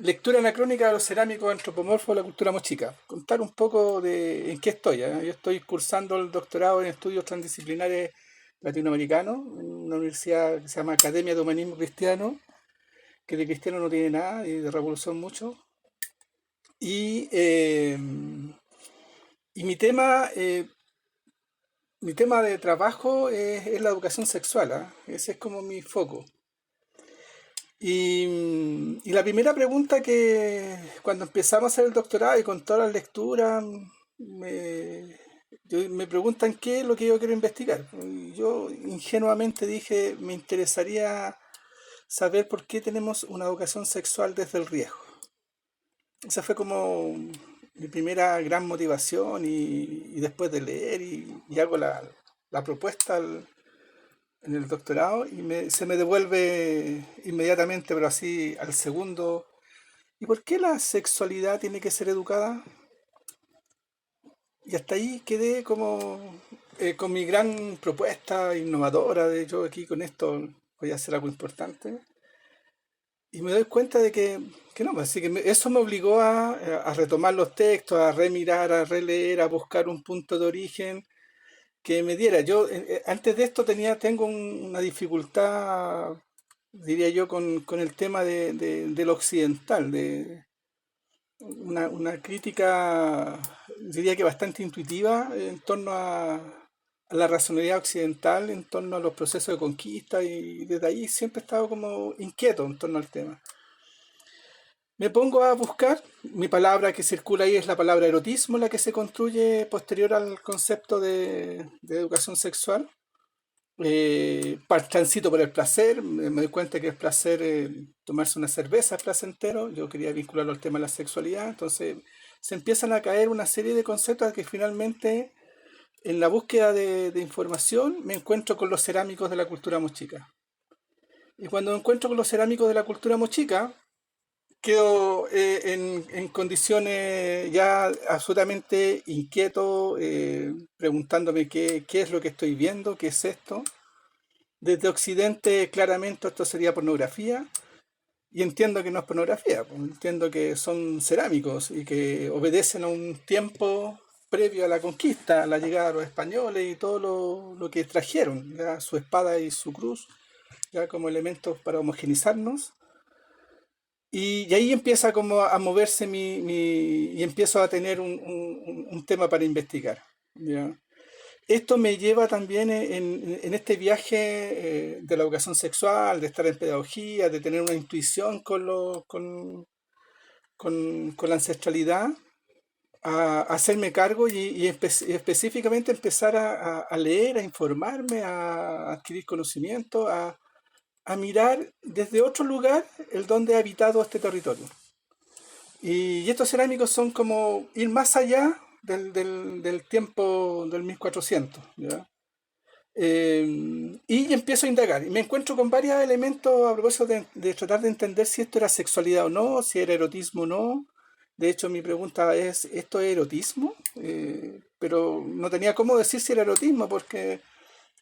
lectura anacrónica de los cerámicos antropomorfos de la cultura mochica. Contar un poco de en qué estoy. ¿Eh? Yo estoy cursando el doctorado en estudios transdisciplinares latinoamericanos en una universidad que se llama Academia de Humanismo Cristiano, que de cristiano no tiene nada y de revolución mucho. Y, eh, y mi tema de trabajo es la educación sexual. ¿Ah? Ese es como mi foco. Y la primera pregunta que cuando empezamos a hacer el doctorado y con todas las lecturas, me preguntan qué es lo que yo quiero investigar. Y yo ingenuamente dije, me interesaría saber por qué tenemos una educación sexual desde el riesgo. Esa fue como mi primera gran motivación y después de leer y hago la propuesta en el doctorado y se me devuelve inmediatamente, pero así al segundo. ¿Y por qué la sexualidad tiene que ser educada? Y hasta ahí quedé como con mi gran propuesta innovadora de yo aquí con esto voy a hacer algo importante. Y me doy cuenta de que no, así que eso me obligó a retomar los textos, a remirar, a releer, a buscar un punto de origen que me diera. Yo antes de esto tengo una dificultad, diría yo, con el tema de lo occidental, de una crítica, diría que bastante intuitiva en torno a la racionalidad occidental, en torno a los procesos de conquista y desde ahí siempre he estado como inquieto en torno al tema. Me pongo a buscar, mi palabra que circula ahí es la palabra erotismo, la que se construye posterior al concepto de educación sexual. Transito por el placer, me doy cuenta que el placer, tomarse una cerveza es placentero, yo quería vincularlo al tema de la sexualidad, entonces se empiezan a caer una serie de conceptos que finalmente en la búsqueda de información me encuentro con los cerámicos de la cultura mochica. Y cuando me encuentro con los cerámicos de la cultura mochica, quedo en condiciones ya absolutamente inquieto, preguntándome qué es lo que estoy viendo, qué es esto. Desde Occidente, claramente esto sería pornografía, y entiendo que no es pornografía, pues, entiendo que son cerámicos y que obedecen a un tiempo previo a la conquista, a la llegada de los españoles y todo lo que trajeron, ya su espada y su cruz, ya como elementos para homogenizarnos. Y ahí empieza como a moverse y empiezo a tener un tema para investigar. ¿Ya? Esto me lleva también en este viaje de la educación sexual, de estar en pedagogía, de tener una intuición con la ancestralidad, a hacerme cargo y específicamente empezar a leer, a informarme, a adquirir conocimiento, a mirar desde otro lugar el donde ha habitado este territorio. Y estos cerámicos son como ir más allá del tiempo del 1400, ¿ya? Y empiezo a indagar y me encuentro con varios elementos a propósito de tratar de entender si esto era sexualidad o no, si era erotismo o no. De hecho, mi pregunta es, ¿esto es erotismo? Pero no tenía cómo decir si era erotismo porque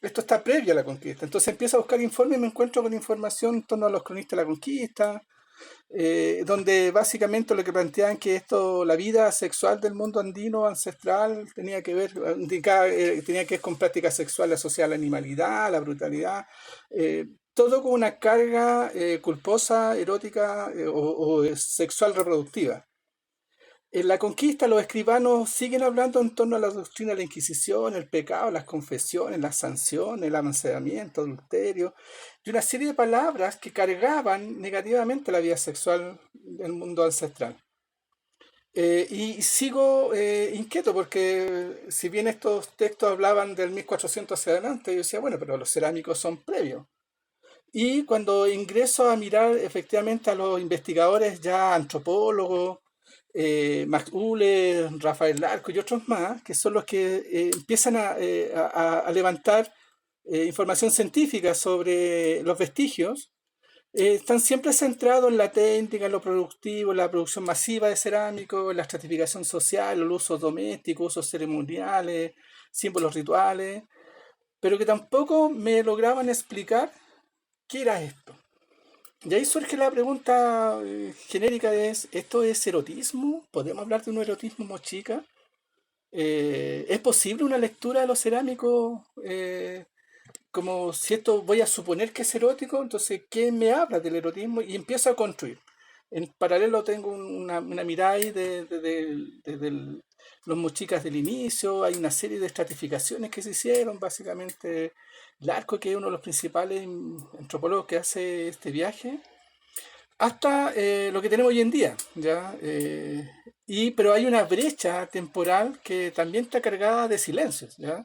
esto está previo a la conquista. Entonces empiezo a buscar informes y me encuentro con información en torno a los cronistas de la conquista, donde básicamente lo que planteaban que esto, la vida sexual del mundo andino ancestral tenía que ver, tenía que ver con prácticas sexuales asociadas a la animalidad, a la brutalidad, todo con una carga culposa, erótica o sexual reproductiva. En la conquista los escribanos siguen hablando en torno a la doctrina de la Inquisición, el pecado, las confesiones, las sanciones, el amancebamiento, adulterio, y una serie de palabras que cargaban negativamente la vida sexual del mundo ancestral. Y sigo inquieto porque si bien estos textos hablaban del 1400 hacia adelante, yo decía, bueno, pero los cerámicos son previos. Y cuando ingreso a mirar efectivamente a los investigadores ya antropólogos, Max Uhle, Rafael Larco y otros más, que son los que empiezan a levantar información científica sobre los vestigios, están siempre centrados en la técnica, en lo productivo, en la producción masiva de cerámicos, en la estratificación social, los usos domésticos, usos ceremoniales, símbolos rituales, pero que tampoco me lograban explicar qué era esto. Y ahí surge la pregunta genérica es, ¿esto es erotismo? ¿Podemos hablar de un erotismo mochica? ¿Es posible una lectura de los cerámicos como si esto voy a suponer que es erótico? Entonces, ¿qué me habla del erotismo? Y empiezo a construir. En paralelo tengo una mirada ahí de los mochicas del inicio, hay una serie de estratificaciones que se hicieron, básicamente Larco, que es uno de los principales antropólogos que hace este viaje, hasta lo que tenemos hoy en día, ¿ya? Pero hay una brecha temporal que también está cargada de silencios, ¿ya?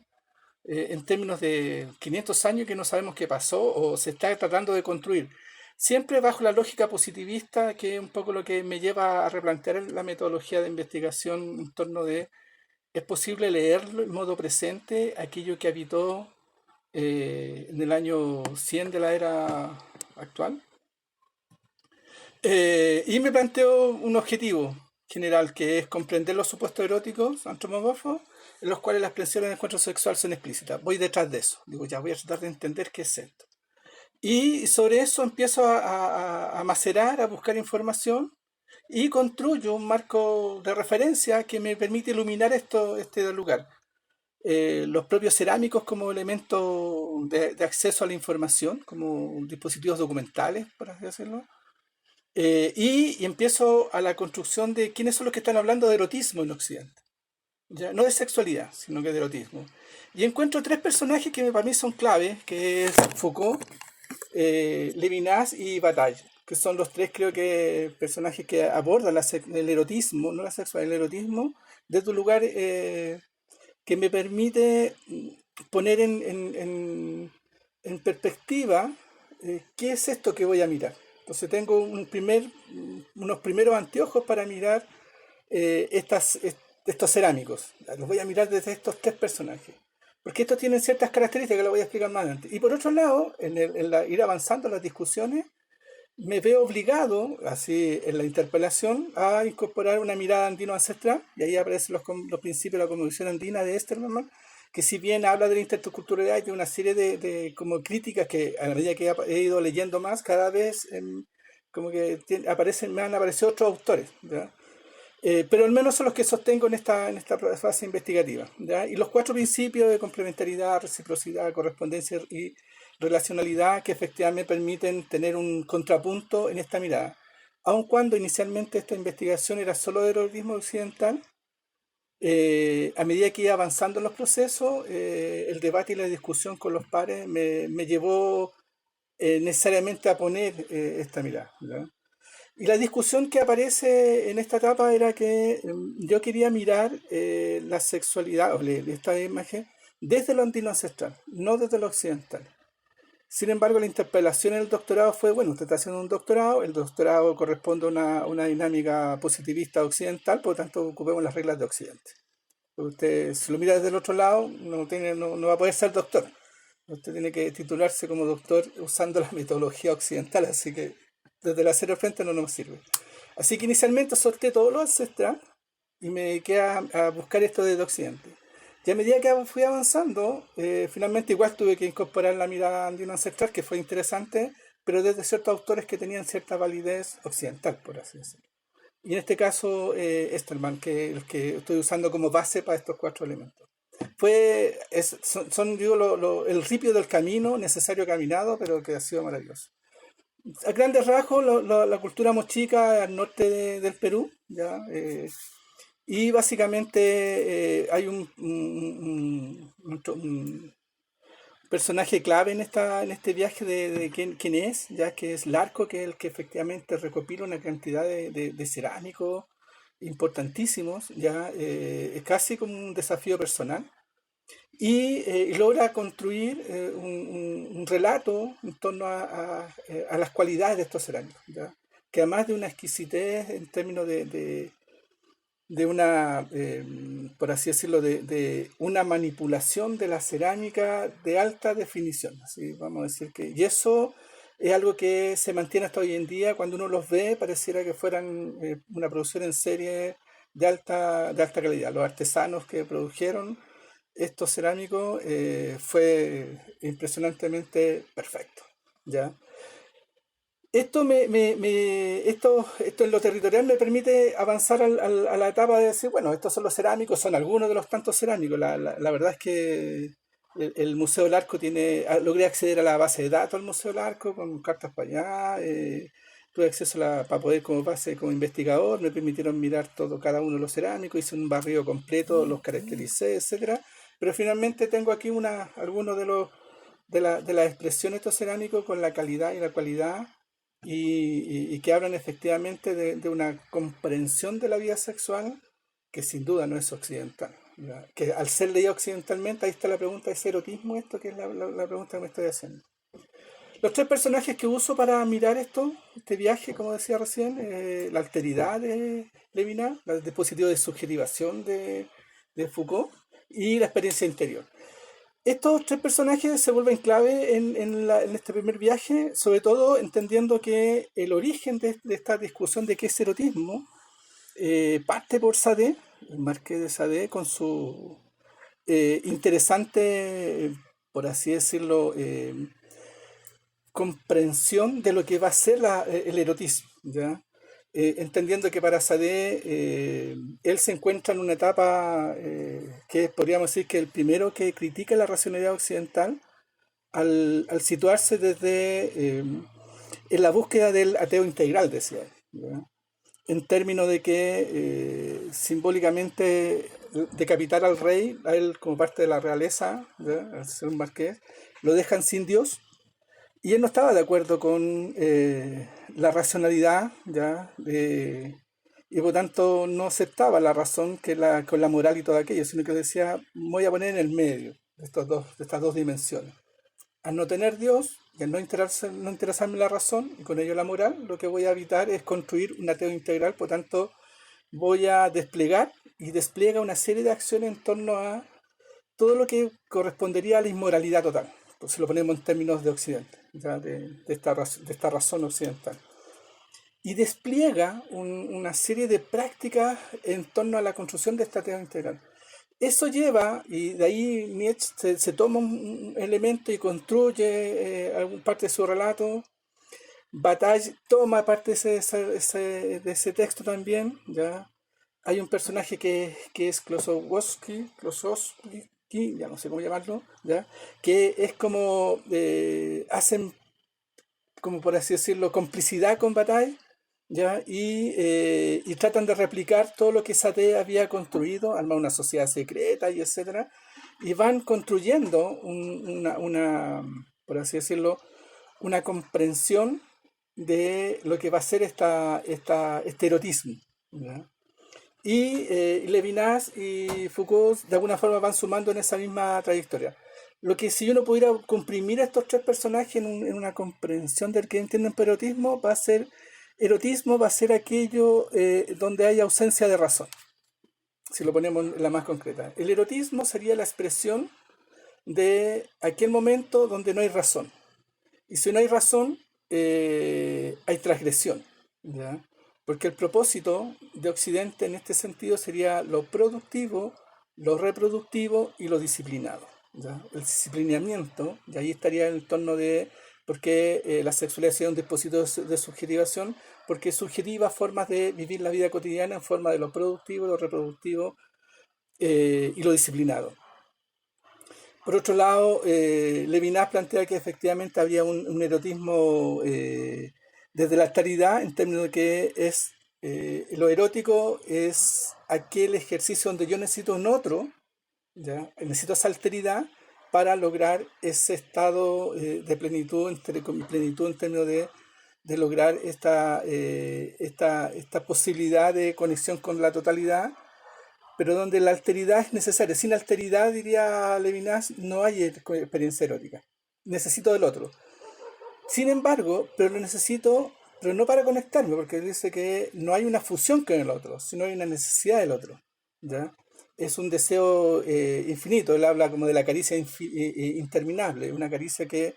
En términos de 500 años que no sabemos qué pasó o se está tratando de construir. Siempre bajo la lógica positivista, que es un poco lo que me lleva a replantear la metodología de investigación en torno de, ¿es posible leerlo en modo presente aquello que habitó en el año 100 de la era actual? Y me planteo un objetivo general, que es comprender los supuestos eróticos antropomorfos en los cuales las expresiones de encuentro sexual son explícitas. Voy detrás de eso. Digo, ya voy a tratar de entender qué es esto. Y sobre eso empiezo a macerar, a buscar información y construyo un marco de referencia que me permite iluminar este lugar. Los propios cerámicos como elemento de acceso a la información, como dispositivos documentales, por así decirlo, y empiezo a la construcción de quiénes son los que están hablando de erotismo en Occidente. ¿Ya? No de sexualidad, sino que de erotismo. Y encuentro tres personajes que para mí son claves, que es Foucault, Levinas y Bataille, que son los tres, creo que, personajes que abordan el erotismo, no la sexualidad, el erotismo, desde un lugar que me permite poner en perspectiva qué es esto que voy a mirar. Entonces tengo unos primeros anteojos para mirar estos cerámicos. Los voy a mirar desde estos tres personajes. Porque estos tienen ciertas características que lo voy a explicar más adelante. Y por otro lado, ir avanzando en las discusiones, me veo obligado, así en la interpelación, a incorporar una mirada andino ancestral, y ahí aparecen los principios de la Constitución andina de Esterman, que si bien habla de la interculturalidad y de una serie de como críticas que a medida que he ido leyendo más, cada vez como que me han aparecido otros autores, ¿ya? Pero al menos son los que sostengo en esta fase investigativa, ¿ya? Y los cuatro principios de complementariedad, reciprocidad, correspondencia y relacionalidad que efectivamente permiten tener un contrapunto en esta mirada. Aun cuando inicialmente esta investigación era solo del erotismo occidental, a medida que iba avanzando en los procesos, el debate y la discusión con los pares me llevó necesariamente a poner esta mirada, ¿ya? Y la discusión que aparece en esta etapa era que yo quería mirar la sexualidad, esta imagen, desde lo andino ancestral, no desde lo occidental. Sin embargo, la interpelación en el doctorado fue, bueno, usted está haciendo un doctorado, el doctorado corresponde a una dinámica positivista occidental, por lo tanto ocupemos las reglas de Occidente. Usted, si lo mira desde el otro lado, no va a poder ser doctor. Usted tiene que titularse como doctor usando la metodología occidental, así que desde la cero frente no nos sirve. Así que inicialmente solté todo lo ancestral y me dediqué a buscar esto desde Occidente. Y a medida que fui avanzando, finalmente igual tuve que incorporar la mirada andina ancestral, que fue interesante, pero desde ciertos autores que tenían cierta validez occidental, por así decirlo. Y en este caso, Esterman, que es el que estoy usando como base para estos cuatro elementos. Son digo, el ripio del camino necesario caminado, pero que ha sido maravilloso. A grandes rasgos, la cultura mochica al norte del Perú, ¿ya? Y básicamente hay un personaje clave en este viaje de quién es, ya que es Larco, que es el que efectivamente recopila una cantidad de cerámicos importantísimos, ya es casi como un desafío personal y logra construir un relato en torno a las cualidades de estos cerámicos, ¿ya? Que además de una exquisitez en términos de una, por así decirlo, de una manipulación de la cerámica de alta definición, así vamos a decir que, y eso es algo que se mantiene hasta hoy en día. Cuando uno los ve pareciera que fueran una producción en serie de alta calidad. Los artesanos que produjeron estos cerámicos fue impresionantemente perfecto, ¿ya? Esto en lo territorial me permite avanzar a la etapa de decir, bueno, estos son los cerámicos, son algunos de los tantos cerámicos. La verdad es que el Museo del Arco logré acceder a la base de datos del Museo del Arco con cartas para allá, tuve acceso para poder como base, como investigador, me permitieron mirar todo, cada uno de los cerámicos, hice un barrido completo, los caractericé, etcétera. Pero finalmente tengo aquí algunos de las expresiones de estos cerámicos con la calidad y la cualidad y que hablan efectivamente de una comprensión de la vida sexual que sin duda no es occidental. ¿Ya? Que al ser leído occidentalmente, ahí está la pregunta, ¿es erotismo esto? Que es la pregunta que me estoy haciendo. Los tres personajes que uso para mirar este viaje, como decía recién, la alteridad de Levinas, el dispositivo de subjetivación de Foucault y la experiencia interior. Estos tres personajes se vuelven clave en este primer viaje, sobre todo entendiendo que el origen de esta discusión de qué es erotismo parte por Sade, el Marqués de Sade, con su interesante, por así decirlo, comprensión de lo que va a ser el erotismo, ¿ya? Entendiendo que para Sade él se encuentra en una etapa que podríamos decir que el primero que critica la racionalidad occidental al situarse en la búsqueda del ateo integral, decía él, ¿ya? En términos de que simbólicamente decapitar al rey, a él como parte de la realeza, ¿ya? Al ser un marqués, lo dejan sin Dios y él no estaba de acuerdo con la racionalidad, ¿ya? Y por tanto no aceptaba la razón con la moral y todo aquello, sino que decía, me voy a poner en el medio de estas dos dimensiones. Al no tener Dios y al no interesarme la razón y con ello la moral, lo que voy a evitar es construir un ateo integral, por tanto voy a desplegar y despliega una serie de acciones en torno a todo lo que correspondería a la inmoralidad total. Pues si lo ponemos en términos de Occidente, ¿ya? De esta razón occidental. Y despliega una serie de prácticas en torno a la construcción de esta ateo integral. Eso lleva, y de ahí Nietzsche se toma un elemento y construye alguna parte de su relato. Bataille toma parte de ese texto también, ¿ya? Hay un personaje que es Klosowski, ya no sé cómo llamarlo, ¿ya? Que es como, hacen, como por así decirlo, complicidad con Bataille, ¿ya? Y tratan de replicar todo lo que Sade había construido, armar una sociedad secreta y etcétera, y van construyendo por así decirlo, una comprensión de lo que va a ser este erotismo, ¿ya? Y Levinas y Foucault de alguna forma van sumando en esa misma trayectoria. Lo que si uno pudiera comprimir a estos tres personajes en una comprensión del que entienden por erotismo va a ser aquello donde hay ausencia de razón, si lo ponemos en la más concreta. El erotismo sería la expresión de aquel momento donde no hay razón. Y si no hay razón, hay transgresión, ¿ya? Porque el propósito de Occidente en este sentido sería lo productivo, lo reproductivo y lo disciplinado, ¿ya? El disciplinamiento, y ahí estaría en el torno de por qué la sexualidad sería un dispositivo de subjetivación, porque subjetiva formas de vivir la vida cotidiana en forma de lo productivo, lo reproductivo y lo disciplinado. Por otro lado, Levinas plantea que efectivamente había un erotismo desde la alteridad, en términos de que lo erótico es aquel ejercicio donde yo necesito un otro, ¿ya? Necesito esa alteridad para lograr ese estado de plenitud, plenitud en términos de lograr esta posibilidad de conexión con la totalidad, pero donde la alteridad es necesaria. Sin alteridad, diría Levinas, no hay experiencia erótica. Necesito del otro. Sin embargo, pero lo necesito, pero no para conectarme, porque dice que no hay una fusión con el otro, sino hay una necesidad del otro, ¿ya? Es un deseo infinito. Él habla como de la caricia interminable, una caricia que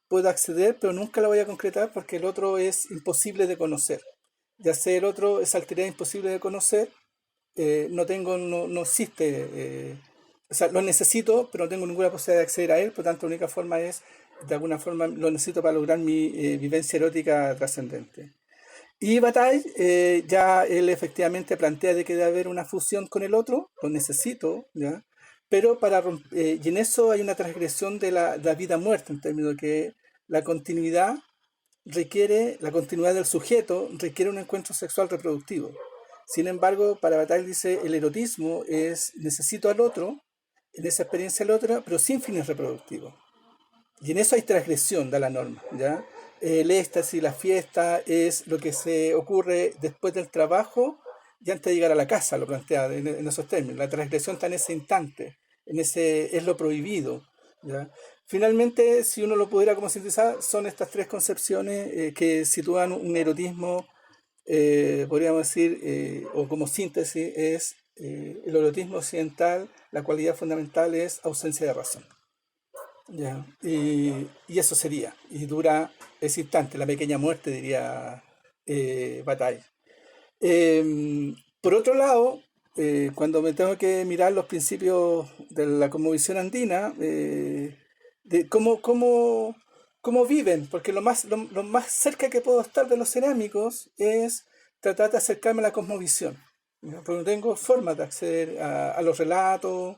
puedo acceder, pero nunca la voy a concretar porque el otro es imposible de conocer. Ya sea el otro, esa alteridad imposible de conocer, no existe, o sea, lo necesito, pero no tengo ninguna posibilidad de acceder a él, por tanto la única forma es de alguna forma lo necesito para lograr mi vivencia erótica trascendente. Y Bataille, ya él efectivamente plantea de que debe haber una fusión con el otro, lo necesito, ¿ya? Pero y en eso hay una transgresión de la vida-muerte, en términos de que la continuidad la continuidad del sujeto requiere un encuentro sexual reproductivo. Sin embargo, para Bataille dice, el erotismo es necesito al otro, en esa experiencia al otro, pero sin fines reproductivos. Y en eso hay transgresión de la norma, ¿ya? El éxtasis, la fiesta, es lo que se ocurre después del trabajo y antes de llegar a la casa, lo plantea en esos términos. La transgresión está en ese instante, es lo prohibido, ¿ya? Finalmente, si uno lo pudiera como sintetizar, son estas tres concepciones que sitúan un erotismo, podríamos decir, o como síntesis, es el erotismo occidental, la cualidad fundamental es ausencia de razón. Ya, y eso sería, y dura ese instante, la pequeña muerte, diría Bataille. Por otro lado, cuando me tengo que mirar los principios de la cosmovisión andina, de cómo viven, porque lo más cerca que puedo estar de los cerámicos es tratar de acercarme a la cosmovisión, ¿no? Porque no tengo forma de acceder a los relatos,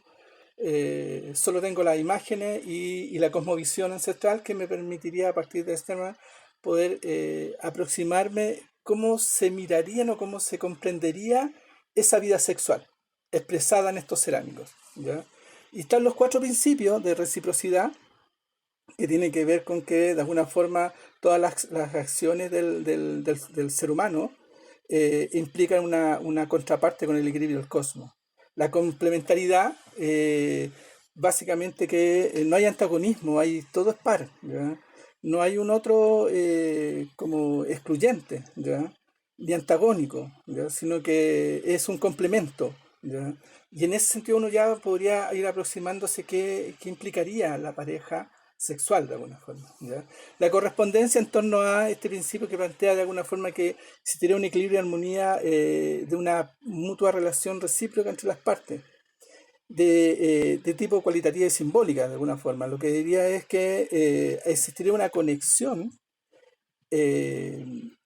solo tengo las imágenes y la cosmovisión ancestral que me permitiría a partir de este tema poder aproximarme cómo se mirarían o cómo se comprendería esa vida sexual expresada en estos cerámicos, ¿ya? Y están los cuatro principios de reciprocidad que tienen que ver con que de alguna forma todas las acciones del ser humano implican una contraparte con el equilibrio del cosmos. La complementariedad, básicamente que no hay antagonismo, todo es par, ¿ya? No hay un otro como excluyente, ¿ya? Ni antagónico, ¿ya? Sino que es un complemento, ¿ya? Y en ese sentido uno ya podría ir aproximándose qué implicaría la pareja sexual de alguna forma, ¿ya? La correspondencia en torno a este principio que plantea de alguna forma que existiría un equilibrio y armonía de una mutua relación recíproca entre las partes, de tipo cualitativa y simbólica de alguna forma. Lo que diría es que existiría una conexión eh,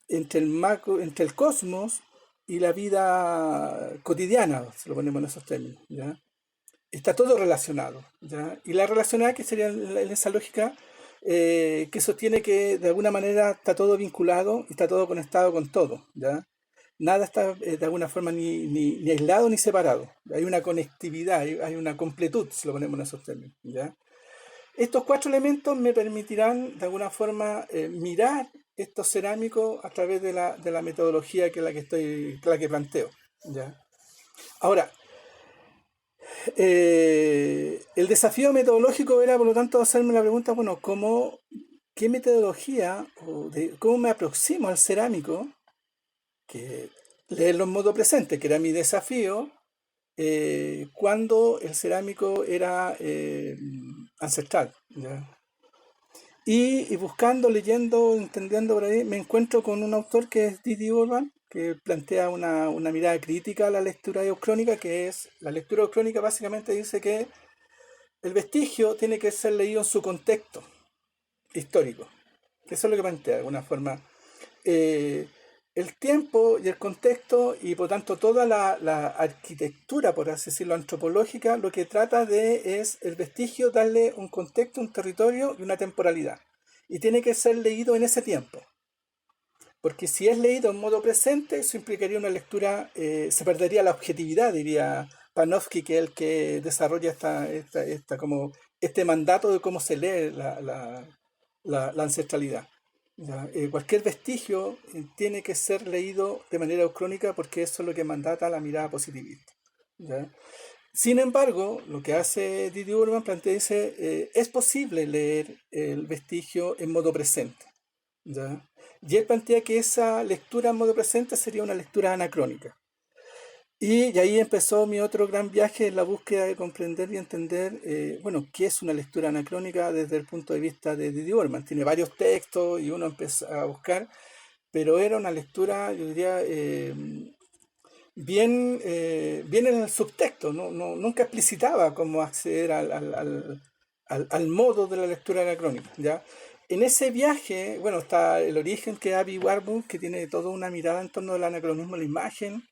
entre el cosmos y la vida cotidiana, si lo ponemos en esos términos, ¿ya? Está todo relacionado, ¿ya? Y la relacionada, que sería en esa lógica, que sostiene que de alguna manera está todo vinculado y está todo conectado con todo, ¿ya? Nada está de alguna forma ni aislado ni separado. Hay una conectividad, hay una completud, si lo ponemos en esos términos, ¿ya? Estos cuatro elementos me permitirán de alguna forma mirar estos cerámicos a través de la metodología que es la que planteo, ¿ya? Ahora, el desafío metodológico era, por lo tanto, hacerme la pregunta, bueno, ¿qué metodología cómo me aproximo al cerámico? Que leerlo en modo presente, que era mi desafío, cuando el cerámico era ancestral, ¿ya? Y buscando, leyendo, entendiendo por ahí, me encuentro con un autor que es Didi Urban, que plantea una mirada crítica a la lectura eucrónica, que es, la lectura eucrónica básicamente dice que el vestigio tiene que ser leído en su contexto histórico, que eso es lo que plantea de alguna forma. Eh, el tiempo y el contexto y por tanto toda la arquitectura, por así decirlo, antropológica, lo que trata es el vestigio darle un contexto, un territorio y una temporalidad. Y tiene que ser leído en ese tiempo. Porque si es leído en modo presente, eso implicaría una lectura, se perdería la objetividad, diría Panofsky, que es el que desarrolla como este mandato de cómo se lee la ancestralidad. ¿Ya? Cualquier vestigio tiene que ser leído de manera eucrónica porque eso es lo que mandata la mirada positivista, ¿ya? Sin embargo, lo que hace Didi Urban plantea, dice, es posible leer el vestigio en modo presente, ¿ya? Y él plantea que esa lectura en modo presente sería una lectura anacrónica. Y ahí empezó mi otro gran viaje en la búsqueda de comprender y entender, bueno, qué es una lectura anacrónica desde el punto de vista de Didi Orman. Tiene varios textos y uno empezó a buscar, pero era una lectura, yo diría, bien en el subtexto, nunca explicitaba cómo acceder al modo de la lectura anacrónica, ¿ya? En ese viaje, bueno, está el origen que es Avi Warburg, que tiene toda una mirada en torno al anacronismo de la imagen,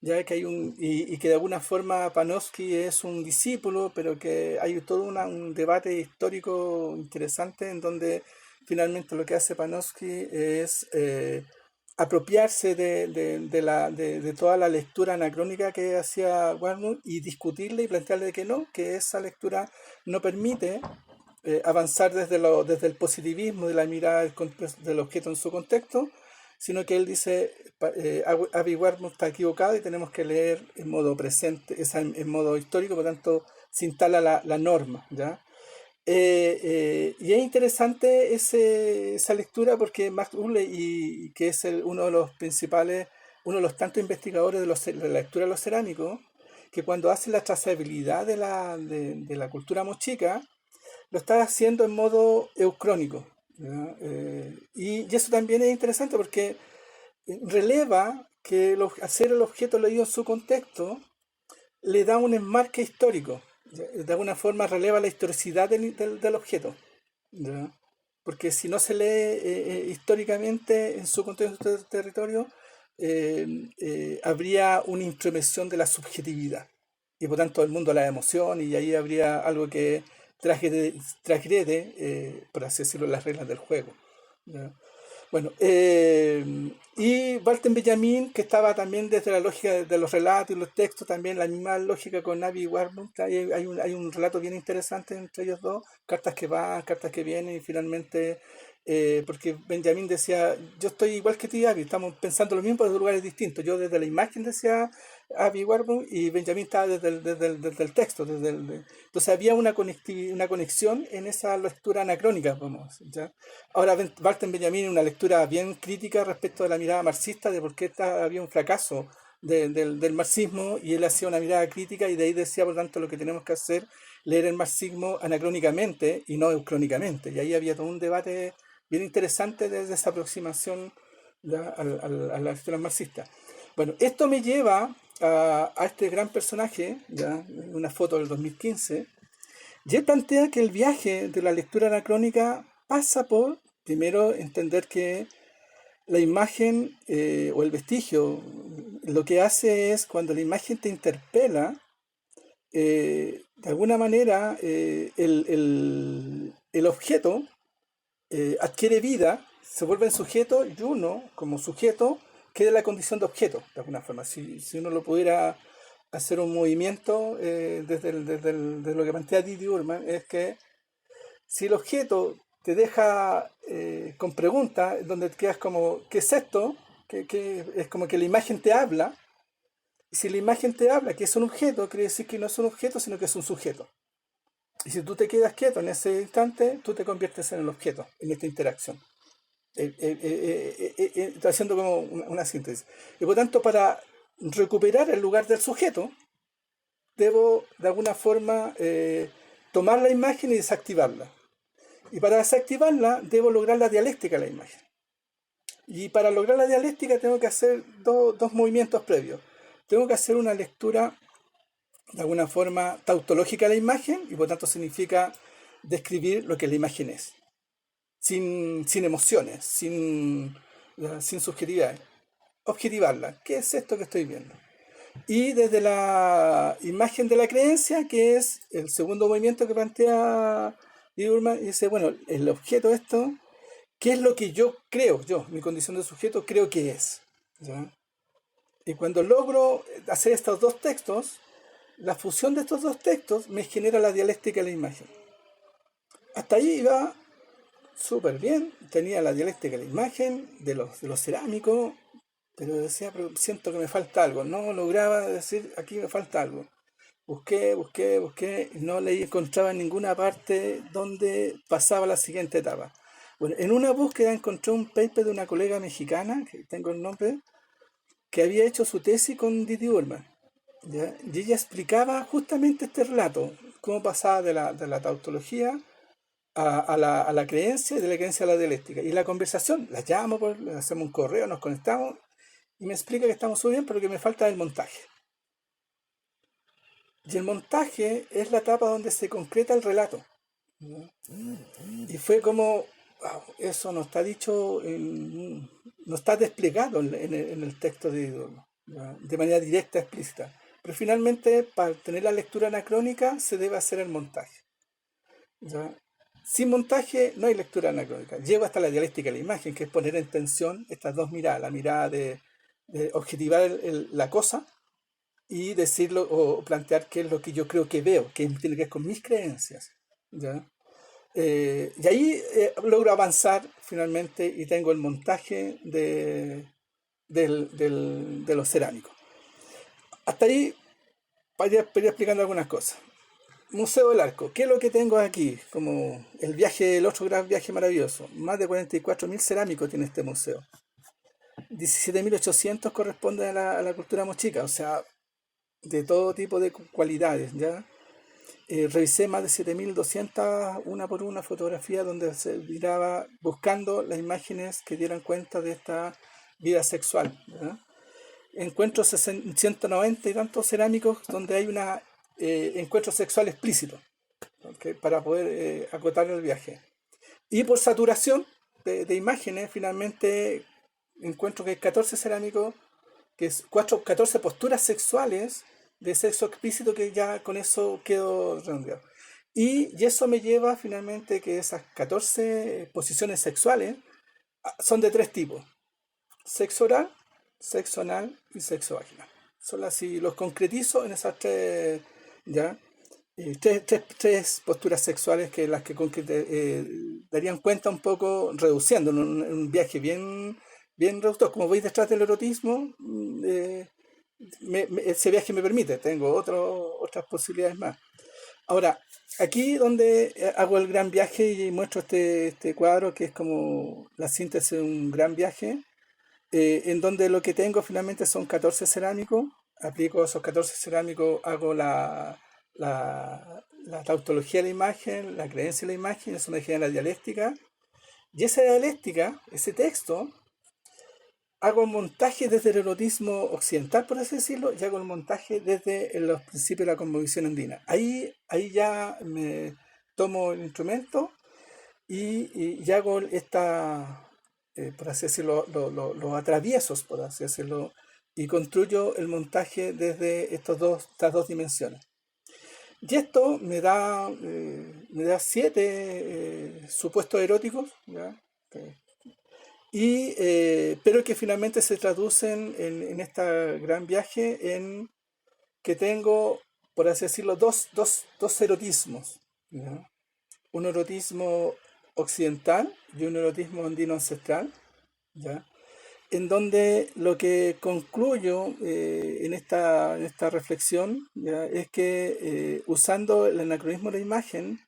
ya que hay y que de alguna forma Panofsky es un discípulo, pero que hay todo un debate histórico interesante en donde finalmente lo que hace Panofsky es apropiarse de toda la lectura anacrónica que hacía Warburg y discutirle y plantearle que no, que esa lectura no permite avanzar desde el positivismo de la mirada del objeto en su contexto, sino que él dice, Avi Warburg está equivocado y tenemos que leer en modo presente, en modo histórico, por lo tanto se instala la norma, ¿ya? Y es interesante esa lectura porque Max Urley, y que es uno de los principales, uno de los tantos investigadores de la lectura de los cerámicos, que cuando hace la trazabilidad de la cultura mochica, lo está haciendo en modo eucrónico, ¿ya? Y eso también es interesante porque releva que hacer el objeto leído en su contexto le da un enmarque histórico. ¿Ya? De alguna forma releva la historicidad del objeto. ¿Ya? Porque si no se lee históricamente en su contexto de territorio, habría una intromisión de la subjetividad. Y por tanto el mundo de la emoción, y ahí habría algo que transgrede, por así decirlo, las reglas del juego. ¿Ya? Bueno, y Walter Benjamin, que estaba también desde la lógica de los relatos y los textos, también la misma lógica con Navi y Warburg. Hay un relato bien interesante entre ellos dos, cartas que van, cartas que vienen, y finalmente, porque Benjamin decía, yo estoy igual que ti, Avi, estamos pensando lo mismo, pero de lugares distintos. Yo desde la imagen decía Avi Warburg, y Benjamin estaba desde el texto. Entonces había una conexión en esa lectura anacrónica, vamos a decir, ¿ya? Ahora, Walter Benjamin, una lectura bien crítica respecto de la mirada marxista, de por qué había un fracaso del marxismo, y él hacía una mirada crítica, y de ahí decía, por tanto, lo que tenemos que hacer, leer el marxismo anacrónicamente y no eucrónicamente. Y ahí había todo un debate bien interesante desde esa aproximación, ¿ya? A la lectura marxista. Bueno, esto me lleva a este gran personaje, ¿ya? Una foto del 2015, y él plantea que el viaje de la lectura anacrónica pasa por, primero, entender que la imagen o el vestigio, lo que hace es, cuando la imagen te interpela, de alguna manera el objeto adquiere vida, se vuelve en sujeto, y uno, como sujeto, queda en la condición de objeto, de alguna forma. Si uno lo pudiera hacer un movimiento desde lo que plantea Didi Urman, es que si el objeto te deja con preguntas, donde te quedas como, ¿qué es esto? Que es como que la imagen te habla. Y si la imagen te habla que es un objeto, quiere decir que no es un objeto, sino que es un sujeto. Y si tú te quedas quieto en ese instante, tú te conviertes en el objeto, en esta interacción. Estoy haciendo como una síntesis. Y por tanto, para recuperar el lugar del sujeto, debo de alguna forma tomar la imagen y desactivarla. Y para desactivarla, debo lograr la dialéctica de la imagen. Y para lograr la dialéctica tengo que hacer dos movimientos previos. Tengo que hacer una lectura de alguna forma tautológica de la imagen, y por tanto significa describir lo que la imagen es, sin emociones, sin subjetividad. Objetivarla. ¿Qué es esto que estoy viendo? Y desde la imagen de la creencia, que es el segundo movimiento que plantea Lieberman, dice, bueno, el objeto esto, ¿qué es lo que yo creo, mi condición de sujeto, creo que es? ¿Ya? Y cuando logro hacer estos dos textos, la fusión de estos dos textos me genera la dialéctica de la imagen. Hasta ahí iba súper bien, tenía la dialéctica de la imagen, de los cerámicos, pero decía, pero siento que me falta algo, no lograba decir, aquí me falta algo. Busqué, y no le encontraba en ninguna parte donde pasaba la siguiente etapa. Bueno, en una búsqueda encontré un paper de una colega mexicana, que tengo el nombre, que había hecho su tesis con Didi Ullman, ¿ya? Y ella explicaba justamente este relato, cómo pasaba de la tautología a la creencia, y de la creencia a la dialéctica. Y la conversación, la llamo, le hacemos un correo, nos conectamos, y me explica que estamos muy bien, pero que me falta el montaje. Y el montaje es la etapa donde se concreta el relato. ¿ya? Y fue como, wow, eso no está dicho, no está desplegado en el texto de Idolo, ¿ya? De manera directa, explícita. Pero finalmente, para tener la lectura anacrónica, se debe hacer el montaje, ¿ya? Sin montaje no hay lectura anacrónica. Llego hasta la dialéctica de la imagen, que es poner en tensión estas dos miradas, la mirada de objetivar la cosa y decirlo o plantear qué es lo que yo creo que veo, que tiene que ver con mis creencias, ¿ya? Y ahí logro avanzar finalmente y tengo el montaje de los cerámicos. Hasta ahí para ir explicando algunas cosas. Museo del Arco, ¿qué es lo que tengo aquí? Como el viaje, el otro gran viaje maravilloso. Más de 44.000 cerámicos tiene este museo. 17.800 corresponden a la cultura mochica, o sea, de todo tipo de cualidades, ¿ya? Revisé más de 7.200 una por una fotografías donde se miraba buscando las imágenes que dieran cuenta de esta vida sexual, ¿ya? Encuentro 190 y tantos cerámicos donde hay una encuentro sexual explícito, ¿ok? Para poder acotar el viaje. Y por saturación de imágenes, finalmente encuentro que hay 14 cerámicos, que es 14 posturas sexuales de sexo explícito, que ya con eso quedo redondeado. Y eso me lleva finalmente que esas 14 posiciones sexuales son de tres tipos: sexo oral, sexo anal y sexo vaginal. Son así, los concretizo en esas tres, ¿ya? Tres posturas sexuales que las que darían cuenta un poco, reduciendo en un viaje bien reductor. Como veis detrás del erotismo, ese viaje me permite, tengo otras posibilidades más. Ahora, aquí donde hago el gran viaje y muestro este cuadro que es como la síntesis de un gran viaje, en donde lo que tengo finalmente son 14 cerámicos, aplico esos 14 cerámicos, hago la tautología de la imagen, la creencia de la imagen, eso me genera la dialéctica, y esa dialéctica, ese texto, hago el montaje desde el erotismo occidental, por así decirlo, y hago el montaje desde los principios de la cosmovisión andina. Ahí ya me tomo el instrumento y hago por así decirlo, los atraviesos, por así decirlo, y construyo el montaje desde estas dos dimensiones. Y esto me da 7 supuestos eróticos, ¿ya? Que- pero que finalmente se traducen en este gran viaje en que tengo, por así decirlo, dos erotismos, ¿ya? Un erotismo occidental y un erotismo andino ancestral, ¿ya? En donde lo que concluyo en esta reflexión, ¿ya? Es que usando el anacronismo de la imagen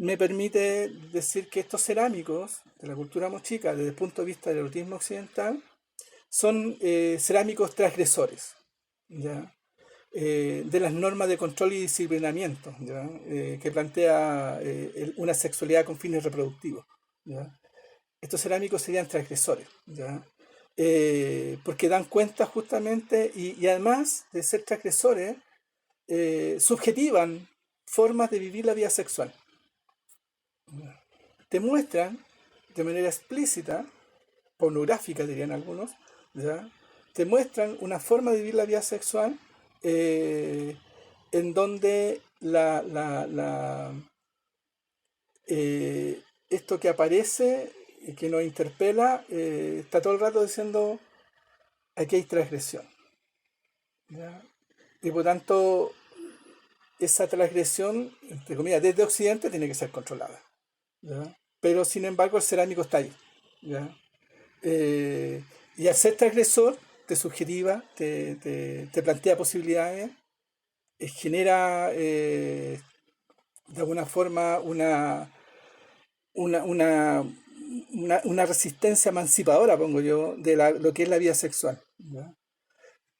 me permite decir que estos cerámicos de la cultura mochica, desde el punto de vista del erotismo occidental, son cerámicos transgresores, ¿ya? De las normas de control y disciplinamiento, ¿ya? Que plantea una sexualidad con fines reproductivos, ¿ya? Estos cerámicos serían transgresores, ¿ya? Porque dan cuenta justamente y además de ser transgresores, subjetivan formas de vivir la vida sexual. Te muestran de manera explícita, pornográfica dirían algunos, ¿ya? Te muestran una forma de vivir la vida sexual eh, en donde esto que aparece y que nos interpela está todo el rato diciendo aquí hay transgresión, ¿ya? Y por tanto esa transgresión, entre comillas, desde Occidente tiene que ser controlada, ¿ya? Pero sin embargo el cerámico está ahí, ¿ya? Y al ser transgresor te subjetiva, te plantea posibilidades, genera de alguna forma una, una, una resistencia emancipadora, pongo yo, de lo que es la vida sexual, ¿ya?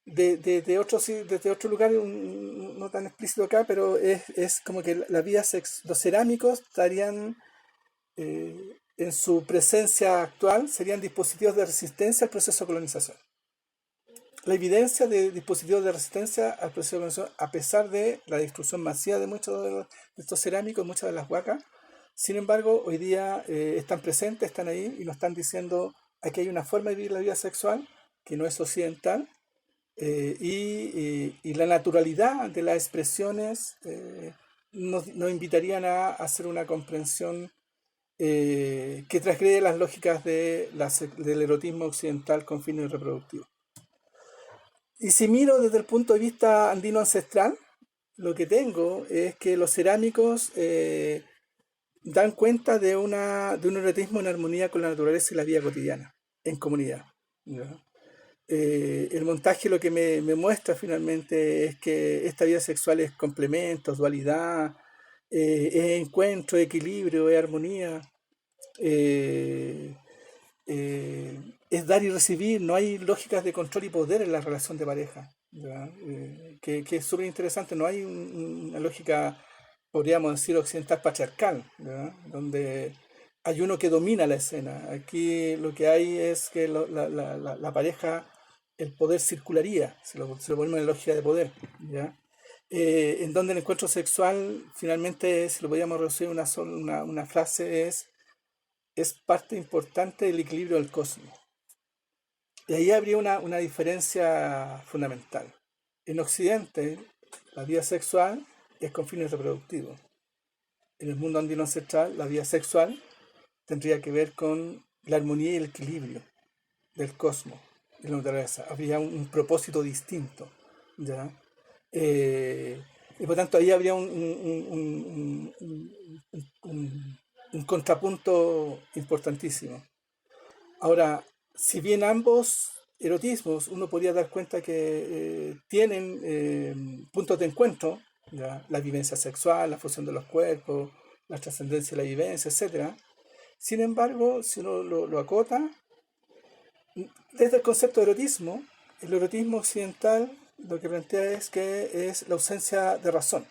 Desde otro lugar, no tan explícito acá, pero es como que los cerámicos estarían en su presencia actual, serían dispositivos de resistencia al proceso de colonización. La evidencia de dispositivos de resistencia al proceso de colonización, a pesar de la destrucción masiva de muchos de estos cerámicos, muchas de las huacas, Sin embargo, hoy día están presentes, están ahí y nos están diciendo aquí hay una forma de vivir la vida sexual que no es occidental, y la naturalidad de las expresiones nos invitarían a hacer una comprensión que transgrede las lógicas del erotismo occidental con fines reproductivos. Y si miro desde el punto de vista andino ancestral, lo que tengo es que los cerámicos dan cuenta de un erotismo en armonía con la naturaleza y la vida cotidiana, en comunidad. ¿Ya? El montaje lo que me muestra finalmente es que esta vida sexual es complemento, dualidad, es encuentro, equilibrio, es armonía, eh, es dar y recibir, no hay lógicas de control y poder en la relación de pareja, ¿ya? Que es súper interesante, no hay una lógica, podríamos decir, occidental patriarcal, ¿ya? Donde hay uno que domina la escena. Aquí lo que hay es que la pareja, el poder circularía, se lo ponemos en la lógica de poder, ¿ya? En donde el encuentro sexual, finalmente, si lo podíamos reducir en una frase, es parte importante del equilibrio del cosmos. Y ahí habría una diferencia fundamental. En Occidente, la vida sexual es con fines reproductivos. En el mundo andino ancestral, la vida sexual tendría que ver con la armonía y el equilibrio del cosmos, de la naturaleza. Habría un propósito distinto, ¿ya? Y por tanto ahí habría un contrapunto importantísimo. Ahora, si bien ambos erotismos uno podría dar cuenta que tienen puntos de encuentro, ¿ya? La vivencia sexual, la fusión de los cuerpos, la trascendencia de la vivencia, etcétera. Sin embargo, si uno lo acota, desde el concepto de erotismo, el erotismo occidental lo que plantea es que es la ausencia de razón.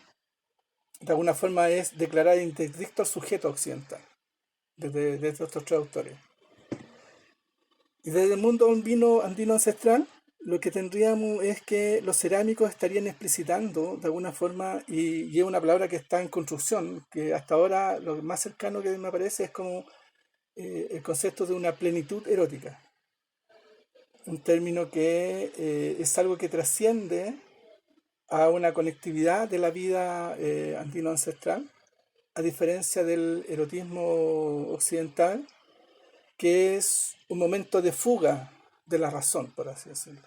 De alguna forma es declarar interdicto al sujeto occidental, desde estos tres autores. Y desde el mundo andino ancestral, lo que tendríamos es que los cerámicos estarían explicitando de alguna forma, y es una palabra que está en construcción, que hasta ahora lo más cercano que me aparece es como el concepto de una plenitud erótica. Un término que es algo que trasciende a una conectividad de la vida andino ancestral, a diferencia del erotismo occidental, que es un momento de fuga de la razón, por así decirlo.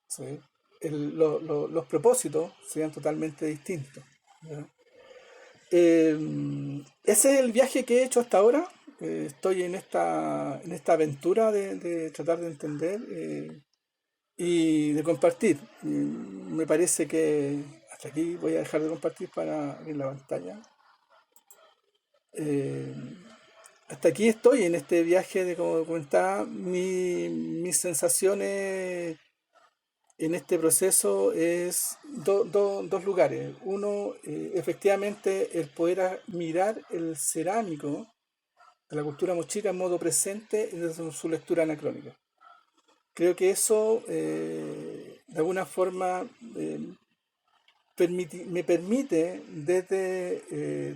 ¿Sí? Los propósitos serían totalmente distintos, ¿ya? Ese es el viaje que he hecho hasta ahora. Estoy en esta aventura de tratar de entender y de compartir. Me parece que hasta aquí voy a dejar de compartir para abrir la pantalla. Eh, Hasta aquí estoy en este viaje de, como comentaba, mis sensaciones en este proceso es dos lugares. Uno, efectivamente, el poder mirar el cerámico de la cultura mochica en modo presente desde su lectura anacrónica. Creo que eso, de alguna forma, me permite,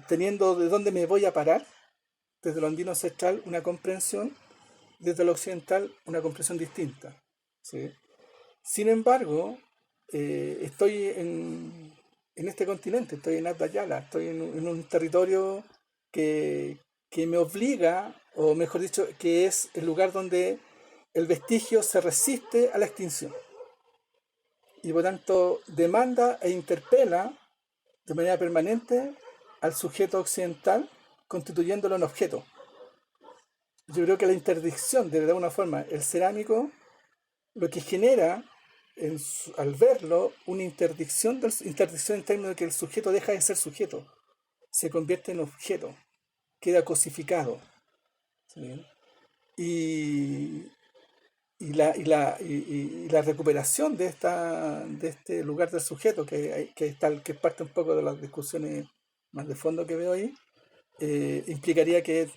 teniendo de dónde me voy a parar, desde lo andino ancestral, una comprensión, desde lo occidental, una comprensión distinta. ¿Sí? Sin embargo, estoy en este continente, estoy en Atayala, estoy en un territorio que, que me obliga, o mejor dicho, que es el lugar donde el vestigio se resiste a la extinción y por tanto demanda e interpela de manera permanente al sujeto occidental, constituyéndolo en objeto. Yo creo que la interdicción, de alguna forma, el cerámico, lo que genera al verlo una interdicción en términos de que el sujeto deja de ser sujeto, se convierte en objeto, queda cosificado. ¿Sí? Y, y la recuperación de este lugar del sujeto, que es parte un poco de las discusiones más de fondo que veo ahí, implicaría que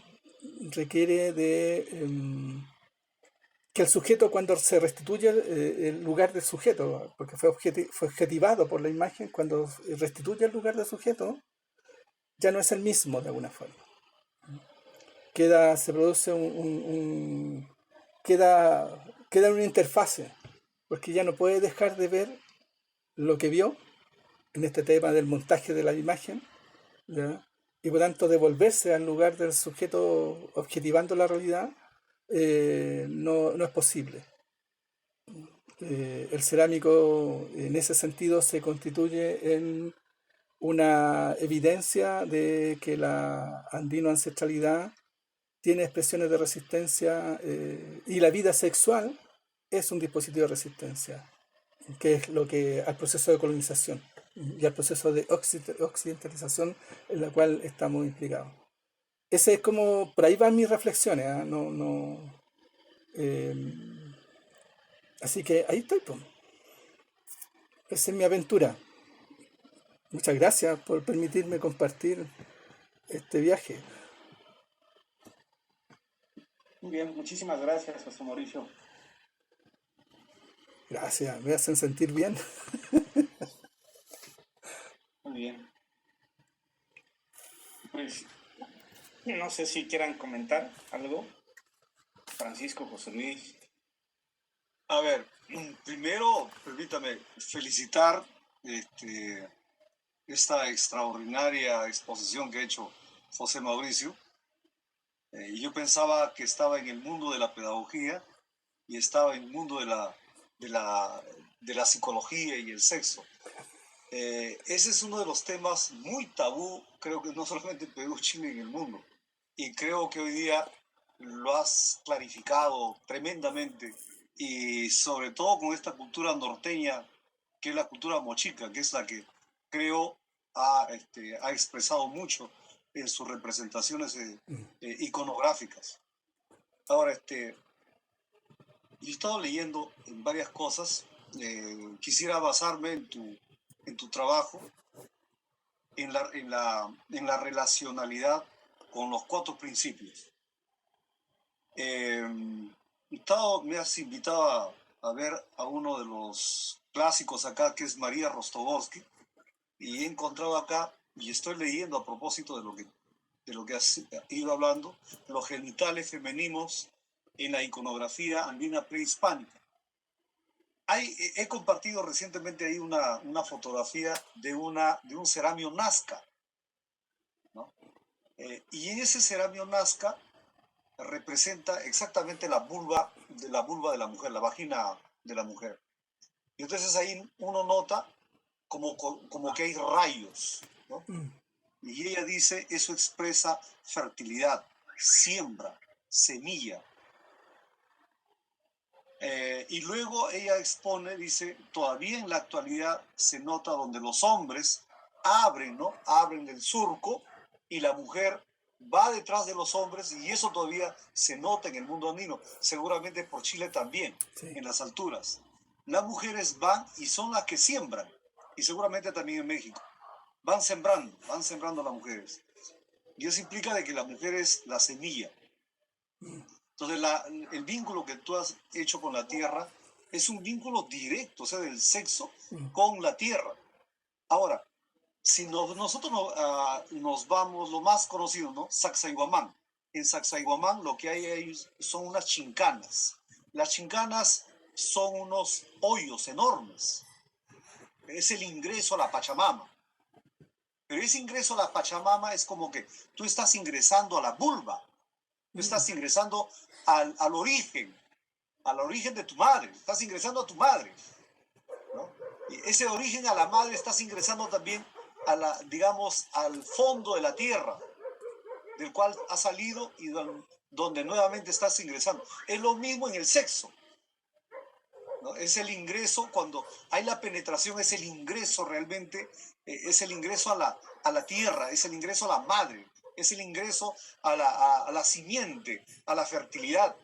requiere de que el sujeto, cuando se restituye el lugar del sujeto, porque fue objetivado por la imagen, cuando restituye el lugar del sujeto, ya no es el mismo de alguna forma. se produce queda, queda una interfase, porque ya no puede dejar de ver lo que vio en este tema del montaje de la imagen, ¿ya? Y por tanto devolverse al lugar del sujeto objetivando la realidad no es posible. El cerámico en ese sentido se constituye en una evidencia de que la andino ancestralidad tiene expresiones de resistencia y la vida sexual es un dispositivo de resistencia, que es lo que al proceso de colonización y al proceso de occidentalización en la cual estamos implicados. Ese es como, por ahí van mis reflexiones, ¿eh? No, no, eh, así que ahí estoy, pues. Esa es mi aventura. Muchas gracias por permitirme compartir este viaje. Muy bien, muchísimas gracias, José Mauricio. Gracias, me hacen sentir bien. Muy bien. Pues no sé si quieran comentar algo. Francisco, José Luis. A ver, primero, permítame felicitar esta extraordinaria exposición que ha hecho José Mauricio. Yo pensaba que estaba en el mundo de la pedagogía y estaba en el mundo de la psicología y el sexo. Ese es uno de los temas muy tabú, creo que no solamente en Perú, Chile y en el mundo. Y creo que hoy día lo has clarificado tremendamente y sobre todo con esta cultura norteña, que es la cultura mochica, que es la que creo ha expresado mucho en sus representaciones iconográficas. Ahora, yo he estado leyendo en varias cosas, quisiera basarme en tu trabajo, en la relacionalidad con los 4 principios. Me has invitado a ver a uno de los clásicos acá, que es María Rostogorsky, y he encontrado acá, y estoy leyendo a propósito de lo que has ido hablando, los genitales femeninos en la iconografía andina prehispánica. He compartido recientemente ahí una fotografía de un ceramio Nazca, ¿no? Y en ese ceramio Nazca representa exactamente la vulva de la mujer, la vagina de la mujer. Y entonces ahí uno nota como que hay rayos, ¿no? Y ella dice, eso expresa fertilidad, siembra, semilla. Y luego ella expone, dice, todavía en la actualidad se nota donde los hombres abren, ¿no? Abren el surco y la mujer va detrás de los hombres, y eso todavía se nota en el mundo andino, seguramente por Chile también, sí, en las alturas. Las mujeres van y son las que siembran, y seguramente también en México. Van sembrando las mujeres. Y eso implica de que la mujer es la semilla. Entonces, el vínculo que tú has hecho con la tierra es un vínculo directo, o sea, del sexo con la tierra. Ahora, si nosotros nos vamos, lo más conocido, ¿no? Sacsayhuamán. En Sacsayhuamán lo que hay ahí son unas chincanas. Las chincanas son unos hoyos enormes. Es el ingreso a la Pachamama. Pero ese ingreso a la Pachamama es como que tú estás ingresando a la vulva. Tú estás ingresando al origen de tu madre. Estás ingresando a tu madre, ¿no? Y ese origen a la madre estás ingresando también digamos, al fondo de la tierra, del cual has salido y donde nuevamente estás ingresando. Es lo mismo en el sexo, ¿no? Es el ingreso, cuando hay la penetración, es el ingreso realmente, es el ingreso a la tierra, es el ingreso a la madre, es el ingreso a la simiente, a la fertilidad.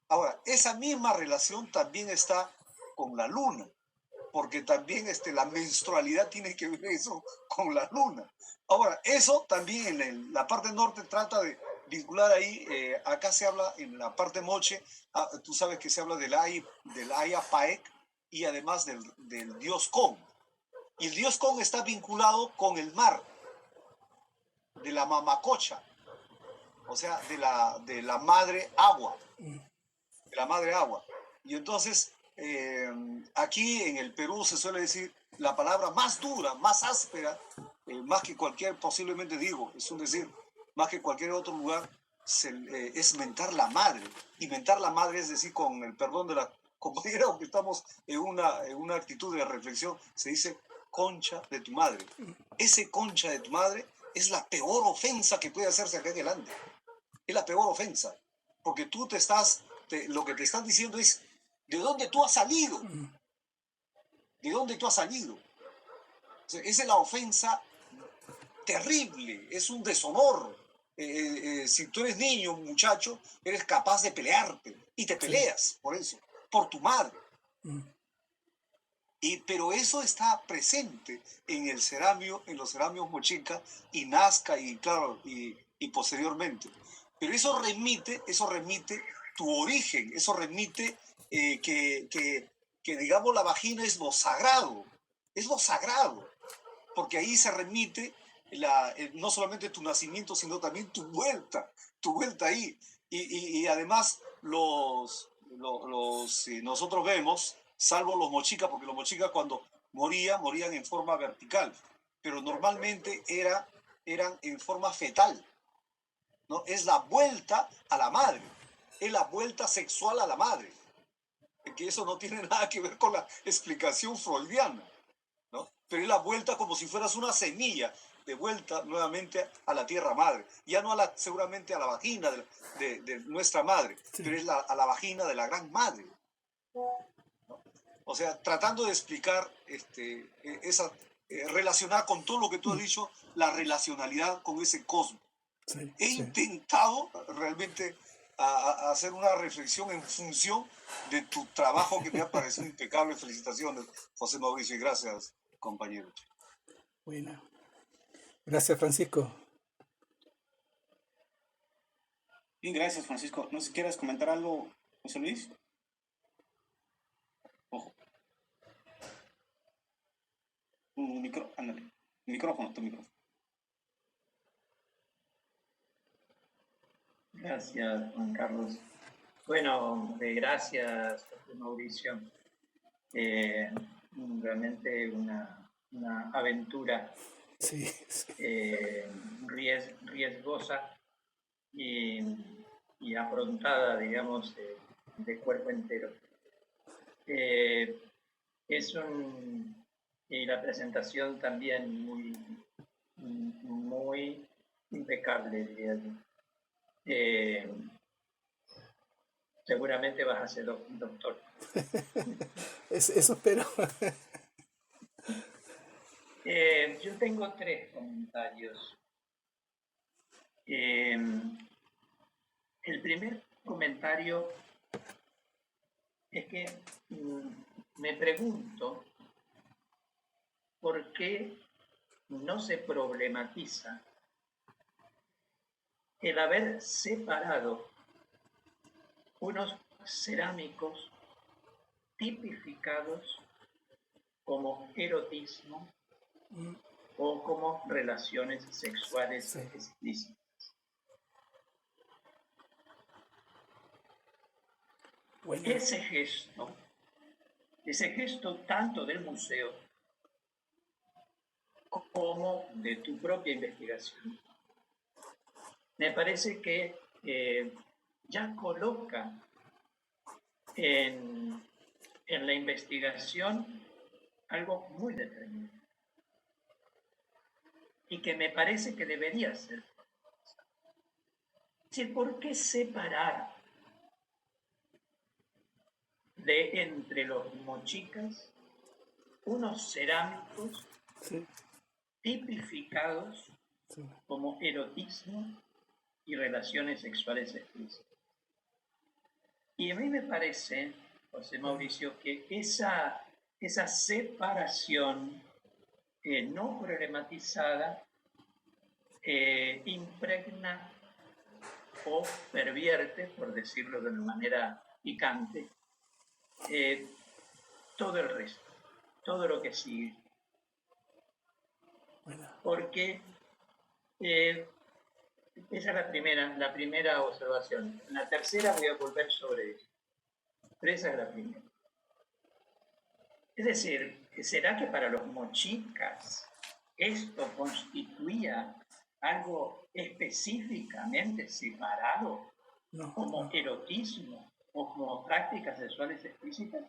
Ahora, esa misma relación también está con la luna, porque también la menstrualidad tiene que ver eso con la luna. Ahora, eso también en la parte norte trata de vincular ahí, acá se habla en la parte moche, tú sabes que se habla del Aya Paek y además del dios Con. Y el dios Con está vinculado con el mar, de la Mamacocha. o sea, de la madre agua, de la madre agua. Y entonces, aquí en el Perú se suele decir la palabra más dura, más áspera, más que cualquier, posiblemente digo, es un decir, más que cualquier otro lugar, es mentar la madre. Y mentar la madre es decir, con el perdón de la compañera, aunque estamos en una actitud de reflexión, se dice concha de tu madre. Ese concha de tu madre es la peor ofensa que puede hacerse acá adelante. Es la peor ofensa. Porque tú lo que te están diciendo es, ¿de dónde tú has salido? ¿De dónde tú has salido? O sea, esa es la ofensa terrible, es un deshonor. Si tú eres niño, muchacho, eres capaz de pelearte y te peleas por eso, por tu madre. Pero eso está presente en el ceramio, en los ceramios Mochica y Nazca y claro, y posteriormente. Pero eso remite tu origen, eso remite que digamos la vagina es lo sagrado, porque ahí se remite no solamente tu nacimiento, sino también tu vuelta ahí. Y además nosotros vemos, salvo los mochicas, porque los mochicas cuando morían en forma vertical, pero normalmente eran en forma fetal, ¿no? Es la vuelta a la madre, es la vuelta sexual a la madre, que eso no tiene nada que ver con la explicación freudiana, ¿no? Pero es la vuelta como si fueras una semilla, de vuelta nuevamente a la tierra madre, ya no seguramente a la vagina de nuestra madre, sí, pero es a la vagina de la gran madre, ¿no? O sea, tratando de explicar relacionar con todo lo que tú has dicho, la relacionalidad con ese cosmos. Sí, he intentado realmente hacer una reflexión en función de tu trabajo que me ha parecido impecable. Felicitaciones, José Mauricio, y gracias, compañero. Bueno. Gracias, Francisco. Bien, gracias, Francisco. No sé si quieres comentar algo, José Luis. Ojo. Ándale. Tu micrófono. Gracias, Juan Carlos. Bueno, gracias, Mauricio. Realmente una aventura, sí, sí. riesgosa y afrontada, digamos, de cuerpo entero. Y la presentación también muy impecable, diría yo. Seguramente vas a ser doctor. Eso espero. Yo tengo 3 comentarios. El primer comentario es que me pregunto por qué no se problematiza el haber separado unos cerámicos tipificados como erotismo o como relaciones sexuales explícitas. Bueno. Ese gesto tanto del museo como de tu propia investigación, me parece que ya coloca en la investigación algo muy determinante y que me parece que debería ser. Es decir, ¿por qué separar entre los mochicas unos cerámicos tipificados como erotismo y relaciones sexuales explícitas? Y a mí me parece, José Mauricio, que esa separación no problematizada impregna o pervierte, por decirlo de una manera picante, todo el resto, todo lo que sigue. Porque Esa es la primera observación. En la tercera voy a volver sobre eso. Pero esa es la primera. Es decir, ¿será que para los mochicas esto constituía algo específicamente separado como erotismo o como prácticas sexuales explícitas?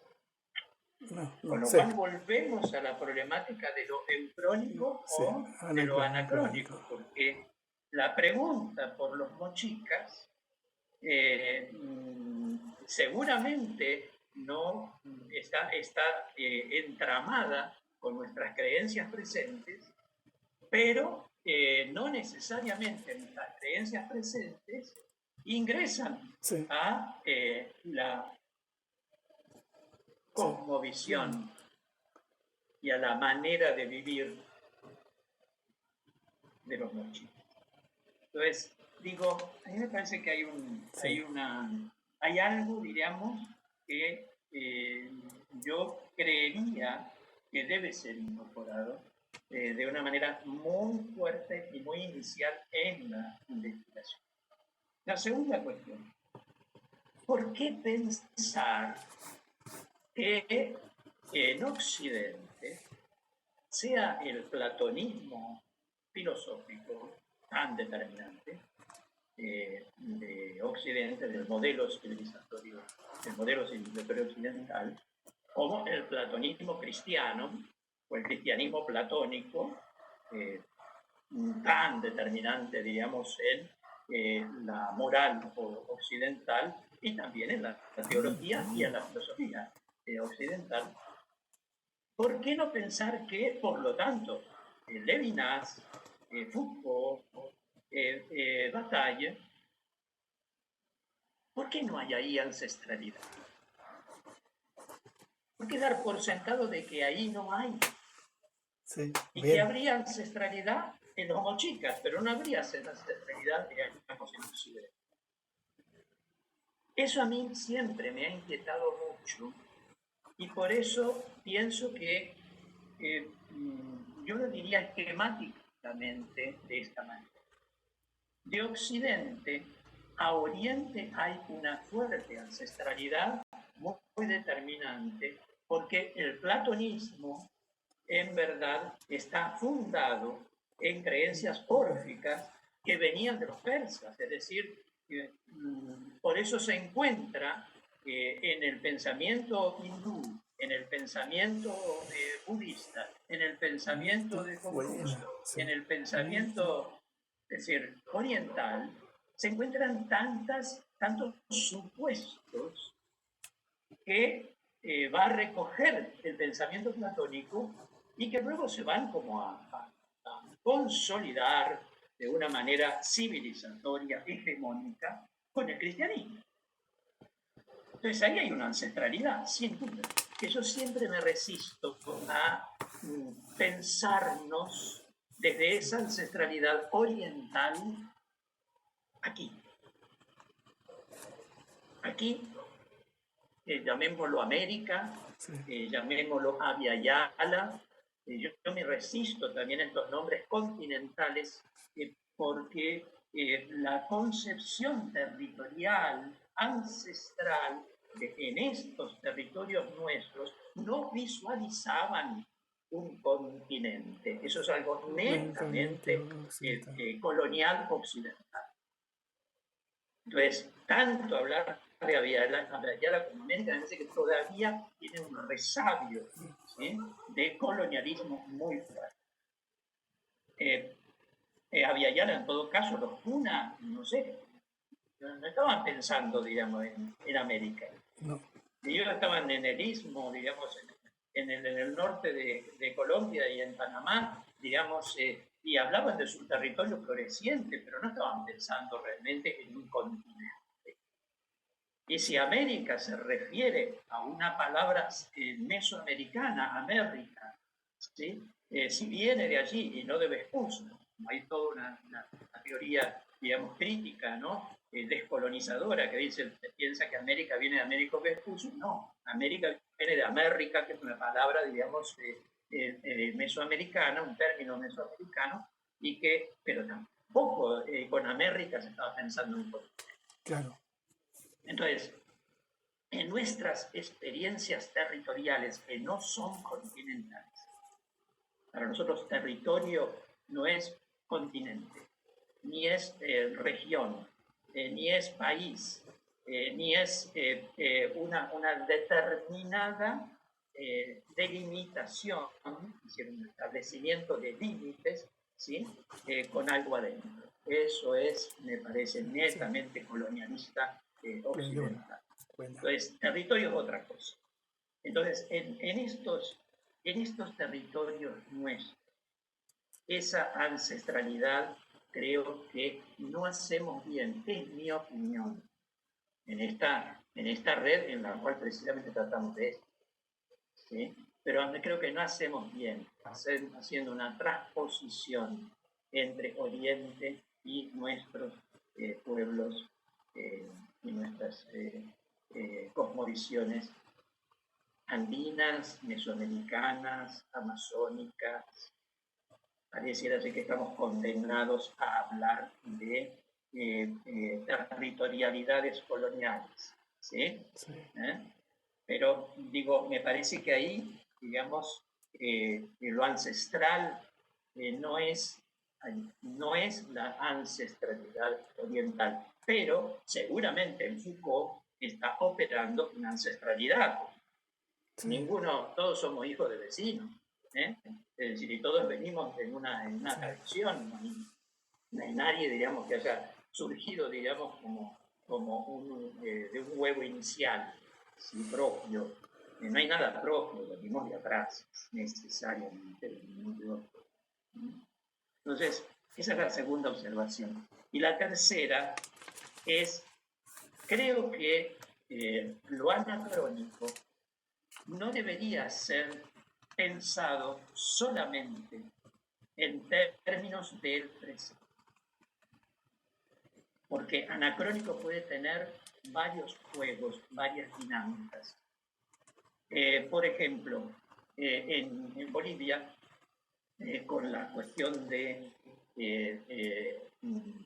Con lo cual volvemos a la problemática de lo eufrónico o de lo anacrónico, porque la pregunta por los mochicas seguramente no está entramada con nuestras creencias presentes, pero no necesariamente nuestras creencias presentes ingresan a la cosmovisión y a la manera de vivir de los mochicas. Entonces, digo, a mí me parece que hay algo, diríamos, que yo creería que debe ser incorporado de una manera muy fuerte y muy inicial en la investigación. La segunda cuestión, ¿por qué pensar que en Occidente sea el platonismo filosófico tan determinante de Occidente, del modelo civilizatorio occidental, como el platonismo cristiano o el cristianismo platónico, tan determinante, digamos, en la moral occidental y también en la teología y en la filosofía occidental. ¿Por qué no pensar que, por lo tanto, Levinas, Foucault, Bataille, ¿por qué no hay ahí ancestralidad? ¿Por qué dar por sentado de que ahí no hay? Sí, y que habría ancestralidad en los mochicas, pero no habría ancestralidad digamos, en Occidente. Eso a mí siempre me ha inquietado mucho y por eso pienso que yo lo diría esquemáticamente de esta manera. De Occidente a Oriente hay una fuerte ancestralidad muy determinante porque el platonismo en verdad está fundado en creencias órficas que venían de los persas, es decir, por eso se encuentra en el pensamiento hindú, en el pensamiento budista, en el pensamiento de Confucio, en el pensamiento, es decir, oriental, se encuentran tantos supuestos que va a recoger el pensamiento platónico y que luego se van como a consolidar de una manera civilizatoria, hegemónica, con el cristianismo. Entonces ahí hay una ancestralidad, sin duda. Que yo siempre me resisto a pensarnos desde esa ancestralidad oriental aquí. Aquí, llamémoslo América, llamémoslo Abya Yala. Yo me resisto también a estos nombres continentales porque la concepción territorial, ancestral, en estos territorios nuestros no visualizaban un continente. Eso es algo netamente colonial occidental. Entonces, tanto hablar de Abya Yala como América, me parece que todavía tiene un resabio de colonialismo muy fuerte. Abya Yala, en todo caso, los Puna, no sé, no estaban pensando, digamos, en América. No. Ellos estaban en el istmo, digamos, en el norte de Colombia y en Panamá, digamos, y hablaban de su territorio floreciente, pero no estaban pensando realmente en un continente. Y si América se refiere a una palabra mesoamericana, América, ¿sí? Si viene de allí y no de Vespucio, hay toda una teoría, digamos, crítica, ¿no? Descolonizadora, que piensa que América viene de Américo Vespucio. No, América viene de América, que es una palabra, digamos, mesoamericana, un término mesoamericano, pero poco con América se estaba pensando un poco. Claro. Entonces, en nuestras experiencias territoriales que no son continentales, para nosotros territorio no es continente, ni es región, ni es país, ni es una determinada delimitación, es decir, un establecimiento de límites, ¿sí? Con algo adentro. Eso es, me parece, netamente colonialista occidental. Entonces, territorio es otra cosa. Entonces, en estos territorios nuestros, esa ancestralidad creo que no hacemos bien, es mi opinión, en esta red en la cual precisamente tratamos de esto, ¿sí? Pero creo que no hacemos bien haciendo una transposición entre Oriente y nuestros pueblos y nuestras cosmovisiones andinas, mesoamericanas, amazónicas. Pareciera ser que estamos condenados a hablar de territorialidades coloniales, ¿sí? Sí. Pero, digo, me parece que ahí, digamos, lo ancestral no es la ancestralidad oriental, pero seguramente en Foucault está operando una ancestralidad. Sí. Todos somos hijos de vecinos, es decir, y todos venimos en una sí. tradición, no hay nadie, digamos, que haya surgido, digamos, como de un huevo inicial, ¿sí? Propio. No hay nada propio, venimos de atrás, necesariamente. Entonces, esa es la segunda observación. Y la tercera es, creo que lo anacrónico no debería ser pensado solamente en términos del presente. Porque anacrónico puede tener varios juegos, varias dinámicas. Por ejemplo, en Bolivia, con la cuestión de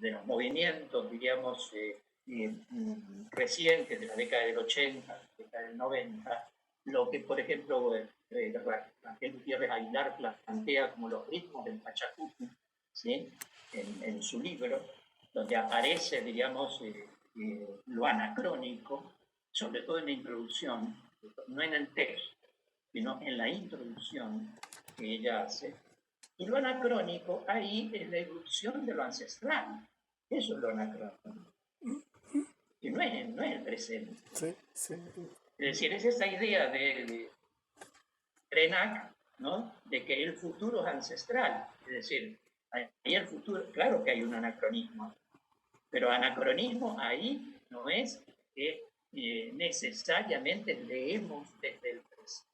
los movimientos, digamos, recientes de la década del 80, la década del 90, lo que, por ejemplo, Raquel Gutiérrez Aguilar plantea como los ritmos del Pachacuti, ¿sí? en su libro, donde aparece, digamos, lo anacrónico, sobre todo en la introducción, no en el texto, sino en la introducción que ella hace. Y lo anacrónico ahí es la irrupción de lo ancestral. Eso es lo anacrónico. Y no es el presente. Sí, sí. Es decir, es esa idea de Krenak, ¿no? De que el futuro es ancestral. Es decir, ahí el futuro, claro que hay un anacronismo, pero anacronismo ahí no es que necesariamente leemos desde el presente,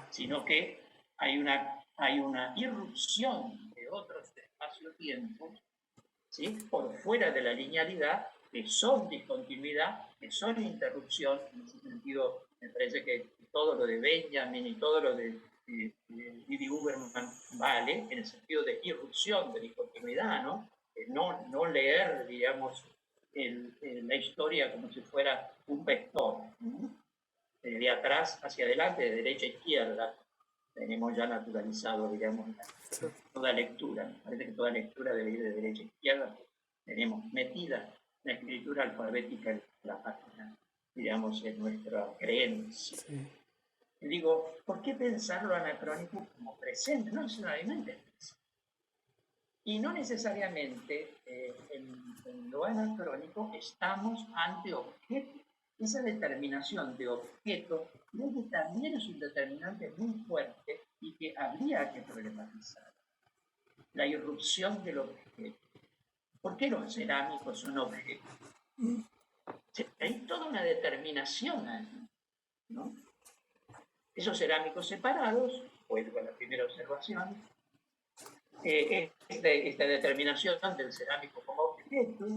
sino que hay una irrupción de otros espacio-tiempos, ¿sí? Por fuera de la linealidad, que son discontinuidad, que son interrupción. En ese sentido, me parece que todo lo de Benjamin y todo lo de Didi Huberman vale, en el sentido de irrupción, de discontinuidad, ¿no? No leer, digamos, la historia como si fuera un vector, ¿no? De atrás hacia adelante, de derecha a izquierda. Tenemos ya naturalizado, digamos, toda lectura. Me parece que toda lectura debe ir de derecha a izquierda. Tenemos metida la escritura alfabética en la página, digamos, en nuestra creencia. Sí. Y digo, ¿por qué pensar lo anacrónico como presente? No necesariamente presente. Y no necesariamente en lo anacrónico estamos ante objetos. Esa determinación de objeto creo que también es un determinante muy fuerte y que habría que problematizar. La irrupción del objeto. ¿Por qué los cerámicos son objetos? Hay toda una determinación ahí, ¿no? Esos cerámicos separados, vuelvo a la primera observación, esta determinación del cerámico como objeto,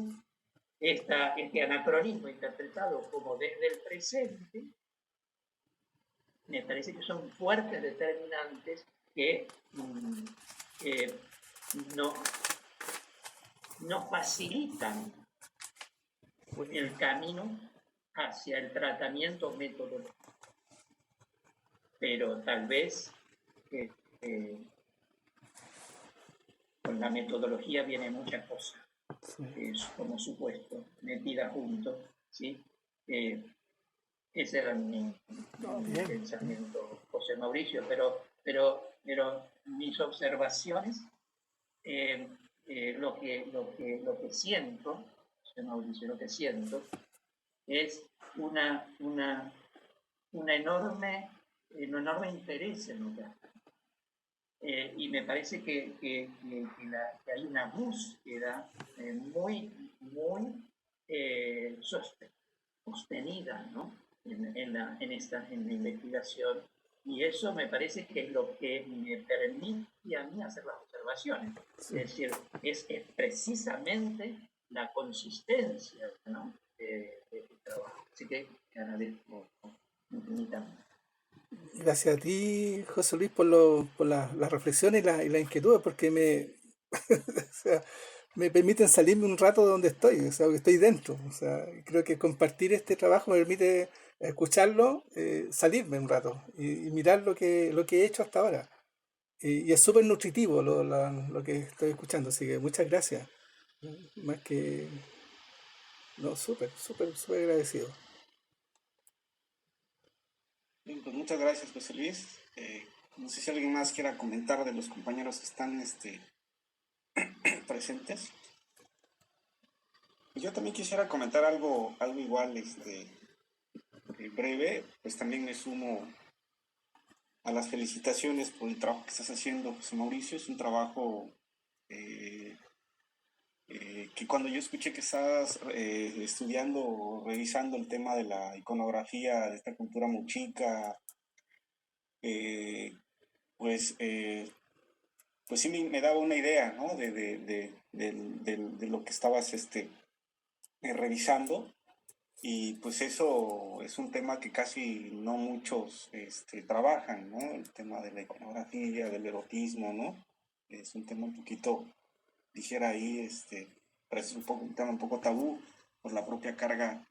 este anacronismo interpretado como desde el presente, me parece que son fuertes determinantes que nos facilitan el camino hacia el tratamiento metodológico. Pero tal vez con la metodología viene mucha cosa, como supuesto, metida junto, ¿sí? Ese era mi pensamiento, José Mauricio, pero mis observaciones, lo que siento, José Mauricio, lo que siento es un enorme interés en lo que hacen. Y me parece que hay una búsqueda muy sostenida, ¿no? en la investigación, y eso me parece que es lo que me permite a mí hacer las observaciones. Sí. Es decir, es precisamente la consistencia, ¿no? de este trabajo. Así que agradezco infinitamente. Gracias a ti, José Luis, por la reflexión y la inquietud, porque o sea, me permiten salirme un rato de donde estoy, o sea, que estoy dentro. O sea, creo que compartir este trabajo me permite escucharlo, salirme un rato y mirar lo que he hecho hasta ahora. Y es súper nutritivo lo que estoy escuchando, así que muchas gracias. Más que... No, súper agradecido. Bien, pues muchas gracias, José Luis. No sé si alguien más quiera comentar de los compañeros que están presentes. Yo también quisiera comentar algo igual breve, pues también me sumo a las felicitaciones por el trabajo que estás haciendo, José Mauricio. Es un trabajo que cuando yo escuché que estabas estudiando o revisando el tema de la iconografía de esta cultura mochica, pues sí me daba una idea, ¿no? de lo que estabas revisando, y pues eso es un tema que casi no muchos trabajan, ¿no? El tema de la iconografía, del erotismo, ¿no? Es un tema un poquito, dijera ahí, parece un tema un poco tabú por la propia carga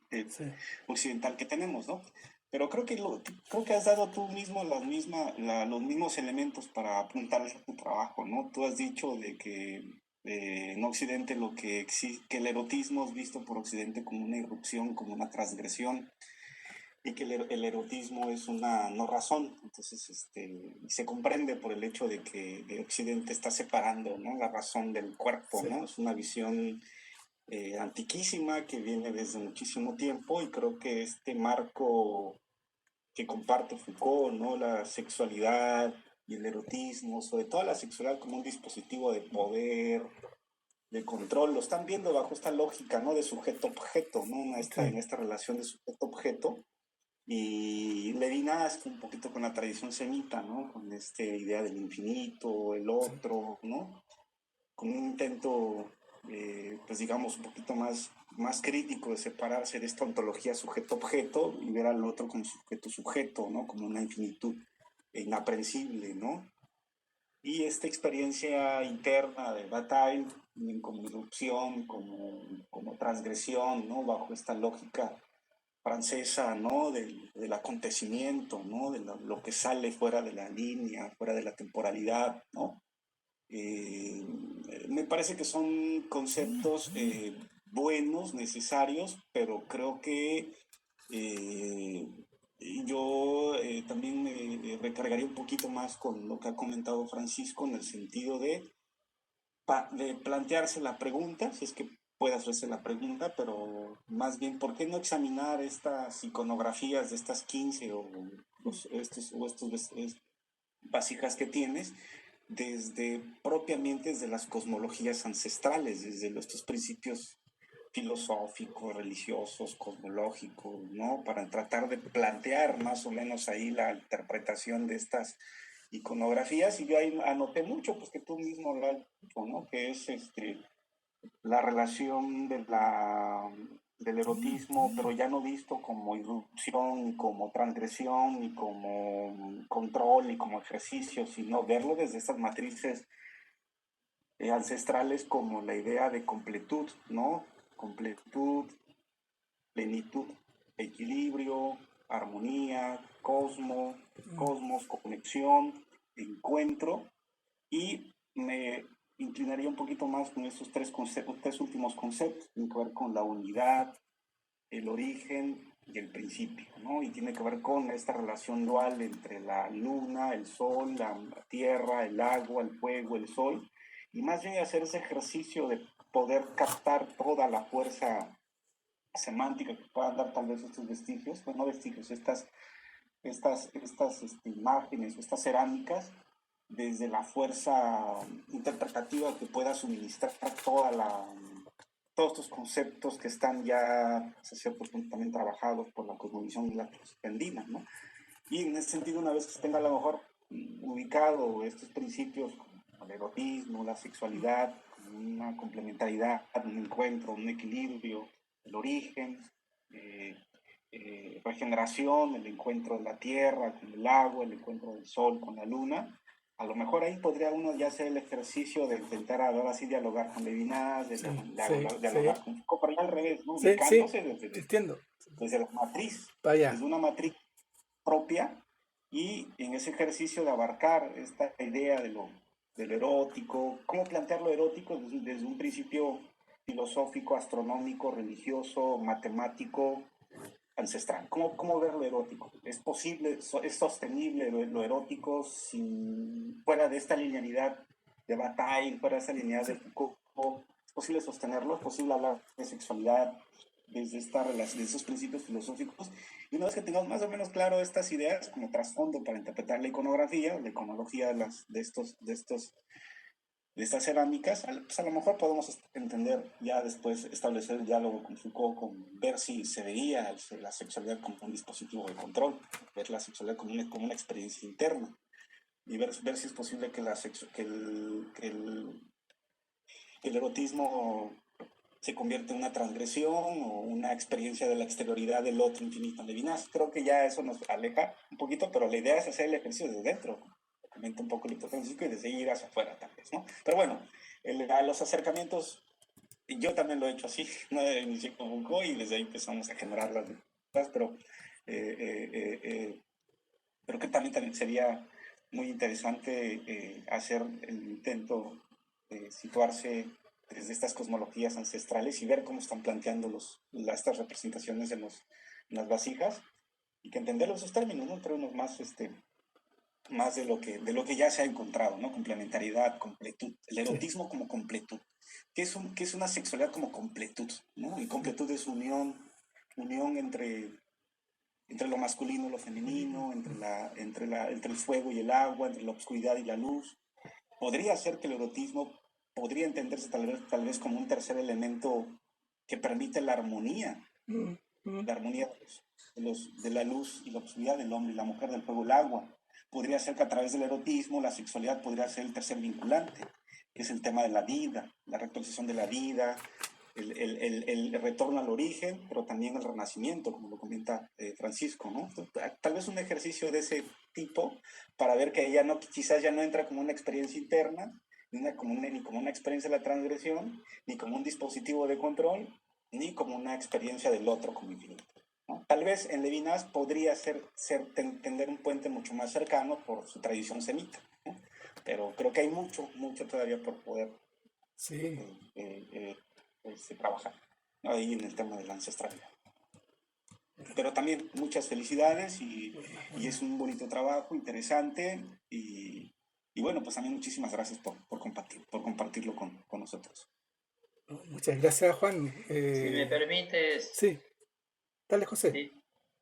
occidental que tenemos, ¿no? Pero creo que has dado tú mismo los mismos elementos para apuntar a tu trabajo, ¿no? Tú has dicho de que en Occidente que el erotismo es visto por Occidente como una irrupción, como una transgresión, y que el erotismo es una no razón. Entonces, se comprende por el hecho de que Occidente está separando, ¿no? La razón del cuerpo, ¿no? Es una visión antiquísima que viene desde muchísimo tiempo, y creo que este marco que comparte Foucault, ¿no? La sexualidad y el erotismo, sobre todo la sexualidad como un dispositivo de poder, de control, lo están viendo bajo esta lógica, ¿no? De sujeto-objeto, ¿no? En esta relación de sujeto-objeto. Y Levinas un poquito con la tradición semita, ¿no? Con esta idea del infinito, el otro, ¿no? Con un intento, pues digamos, un poquito más crítico de separarse de esta ontología sujeto-objeto y ver al otro como sujeto-sujeto, ¿no? Como una infinitud inaprensible, ¿no? Y esta experiencia interna de Bataille como irrupción, como transgresión, ¿no? Bajo esta lógica francesa, ¿no? Del acontecimiento, ¿no? De lo que sale fuera de la línea, fuera de la temporalidad, ¿no? Me parece que son conceptos buenos, necesarios, pero creo que yo también me recargaría un poquito más con lo que ha comentado Francisco, en el sentido de plantearse la pregunta, si es que puede hacerse la pregunta, pero más bien, ¿por qué no examinar estas iconografías de estas 15 o estos vasijas que tienes propiamente desde las cosmologías ancestrales, desde estos principios filosóficos, religiosos, cosmológicos, ¿no? Para tratar de plantear más o menos ahí la interpretación de estas iconografías. Y yo ahí anoté mucho, pues que tú mismo lo has dicho, ¿no? Que es la relación del erotismo, pero ya no visto como irrupción, ni como transgresión, ni como control, ni como ejercicio, sino verlo desde estas matrices ancestrales como la idea de completud, ¿no? Completud, plenitud, equilibrio, armonía, cosmos, conexión, encuentro, y me inclinaría un poquito más con estos tres últimos conceptos, tienen que ver con la unidad, el origen y el principio, ¿no? Y tiene que ver con esta relación dual entre la luna, el sol, la tierra, el agua, el fuego, el sol, y más bien hacer ese ejercicio de poder captar toda la fuerza semántica que puedan dar tal vez estos vestigios, pues no vestigios, imágenes, estas cerámicas, desde la fuerza interpretativa que pueda suministrar todos estos conceptos que están ya hasta cierto punto también trabajados por la cosmovisión y la filosofía andina, ¿no? Y en ese sentido, una vez que se tenga a lo mejor ubicado estos principios como el erotismo, la sexualidad, una complementariedad, un encuentro, un equilibrio, el origen, regeneración, el encuentro de la tierra con el agua, el encuentro del sol con la luna, a lo mejor ahí podría uno ya hacer el ejercicio de intentar ahora sí dialogar con Levinas, de dialogar con Foucault, pero ya al revés, ¿no? Ubicándose entiendo. Desde la matriz, Vaya. desde una matriz propia, y en ese ejercicio de abarcar esta idea de lo erótico, cómo plantear lo erótico desde un principio filosófico, astronómico, religioso, matemático, ancestral. ¿Cómo ver lo erótico? ¿Es posible, es sostenible lo erótico fuera de esta linealidad de Bataille, fuera de esta linealidad de Foucault? ¿Es posible sostenerlo? ¿Es posible hablar de sexualidad desde de esos principios filosóficos? Y una vez que tengamos más o menos claro estas ideas como trasfondo para interpretar la iconografía, la iconología de estas cerámicas, pues a lo mejor podemos entender ya después, establecer el diálogo con Foucault, ver si se veía la sexualidad como un dispositivo de control, ver la sexualidad como una experiencia interna, y ver si es posible que el erotismo se convierte en una transgresión o una experiencia de la exterioridad del otro infinito en Levinas. Creo que ya eso nos aleja un poquito, pero la idea es hacer el ejercicio desde dentro. Comenta un poco el Francisco y desde ir hacia afuera tal vez, ¿no? Pero bueno, a los acercamientos, yo también lo he hecho así, ¿no? Inicié con Foucault y desde ahí empezamos a generar las cosas, pero creo que también sería muy interesante hacer el intento de situarse desde estas cosmologías ancestrales y ver cómo están planteando estas representaciones en las vasijas, y que entender esos términos, ¿no? Términos más de lo que ya se ha encontrado, ¿no? Complementariedad, completud, el erotismo como completud. ¿Qué es una sexualidad como completud, ¿no? Y completud es unión entre lo masculino y lo femenino, entre el fuego y el agua, entre la oscuridad y la luz. Podría ser que el erotismo podría entenderse tal vez como un tercer elemento que permite la armonía de la luz y la oscuridad, del hombre y la mujer, del fuego y el agua. Podría ser que a través del erotismo la sexualidad podría ser el tercer vinculante, que es el tema de la vida, la reconstrucción de la vida, el retorno al origen, pero también el renacimiento, como lo comenta Francisco, ¿no? Tal vez un ejercicio de ese tipo para ver que quizás ya no entra como una experiencia interna, ni como una experiencia de la transgresión, ni como un dispositivo de control, ni como una experiencia del otro como infinito, ¿no? Tal vez en Levinas podría tender un puente mucho más cercano por su tradición semita, ¿no? Pero creo que hay mucho todavía por poder trabajar, ¿no? Ahí en el tema de la ancestralidad. Pero también muchas felicidades y es un bonito trabajo, interesante, y bueno, pues también muchísimas gracias por compartirlo con nosotros. Muchas gracias, Juan. Si me permites. Sí, dale, José. Sí.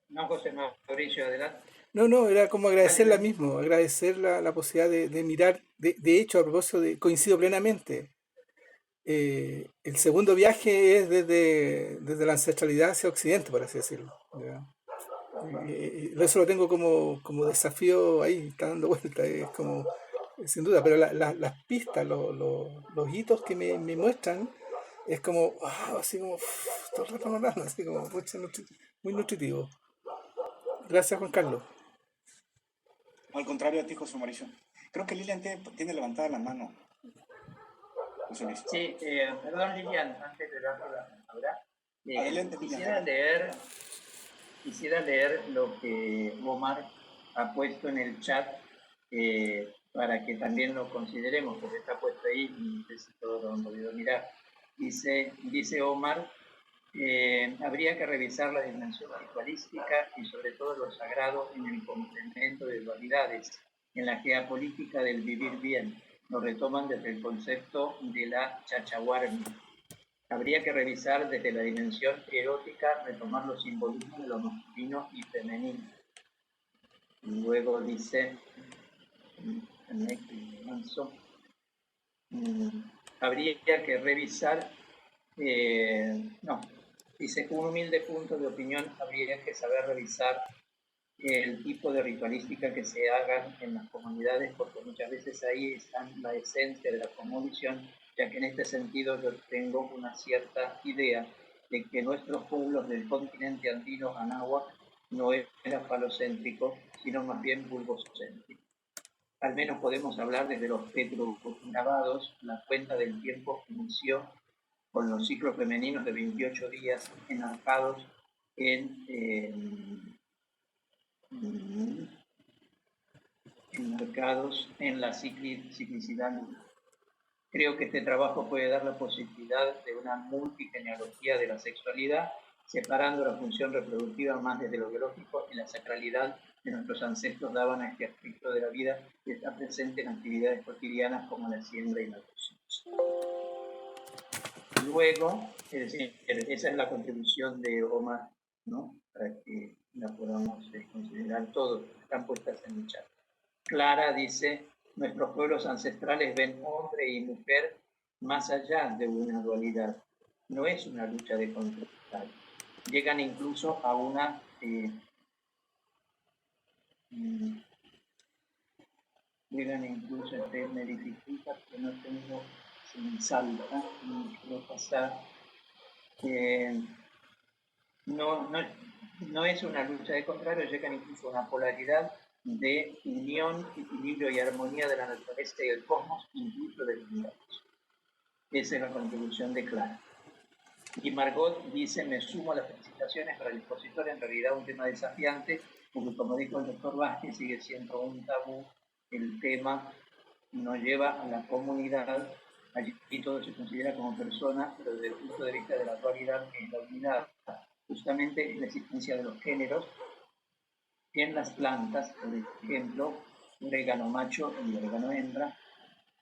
No, José Mauricio, adelante. No, era como agradecer la posibilidad de mirar. De hecho, a propósito, coincido plenamente. El segundo viaje es desde la ancestralidad hacia Occidente, por así decirlo. Eso lo tengo como desafío ahí, está dando vuelta, es como, sin duda, pero las pistas, los hitos que me muestran, es como, wow, así como, todo el rato hablando, así como, muy nutritivo. Gracias, Juan Carlos. Al contrario a ti, José Mauricio. Creo que Lilian tiene levantada la mano. José Luis. Sí, perdón, Lilian, antes de darle la palabra, Adelante, Lilian. quisiera leer lo que Omar ha puesto en el chat para que también lo consideremos, porque está puesto ahí y no sé si todos lo han podido mirar. Dice Omar, habría que revisar la dimensión ritualística y sobre todo lo sagrado en el complemento de dualidades, en la geopolítica del vivir bien. Lo retoman desde el concepto de la chachahuarmi. Habría que revisar desde la dimensión erótica, retomar los simbolismos de lo masculino y femenino. Y luego dice, habría que revisar, dice, un humilde punto de opinión, habría que saber revisar el tipo de ritualística que se hagan en las comunidades, porque muchas veces ahí está la esencia de la cosmovisión, ya que en este sentido yo tengo una cierta idea de que nuestros pueblos del continente andino anáhuac no era falocéntrico, sino más bien bulbocéntrico. Al menos podemos hablar desde los petrograbados, la cuenta del tiempo inició con los ciclos femeninos de 28 días enmarcados en la ciclicidad lunar. Creo que este trabajo puede dar la posibilidad de una multigenealogía de la sexualidad, separando la función reproductiva más desde lo biológico y la sacralidad que nuestros ancestros daban a este aspecto de la vida que está presente en actividades cotidianas como la siembra y la cosecha. Luego, es decir, esa es la contribución de Omar, ¿no? Para que la podamos considerar todos, están puestas en el chat. Clara dice, nuestros pueblos ancestrales ven hombre y mujer más allá de una dualidad. No es una lucha de control. Llegan incluso a una... llegan incluso a me dificulta que no tengo sin salta, no quiero pasar. No es una lucha de contrarios, llegan incluso a una polaridad de unión, equilibrio y armonía de la naturaleza y el cosmos, incluso del universo. Esa es la contribución de Clara. Y Margot dice, me sumo a las felicitaciones para el expositor, en realidad un tema desafiante, porque como dijo el doctor Vázquez, sigue siendo un tabú, el tema nos lleva a la comunidad, allí todo se considera como persona, pero desde el punto de vista de la dualidad, que es la unidad, justamente la existencia de los géneros en las plantas, por ejemplo, orégano macho y orégano hembra.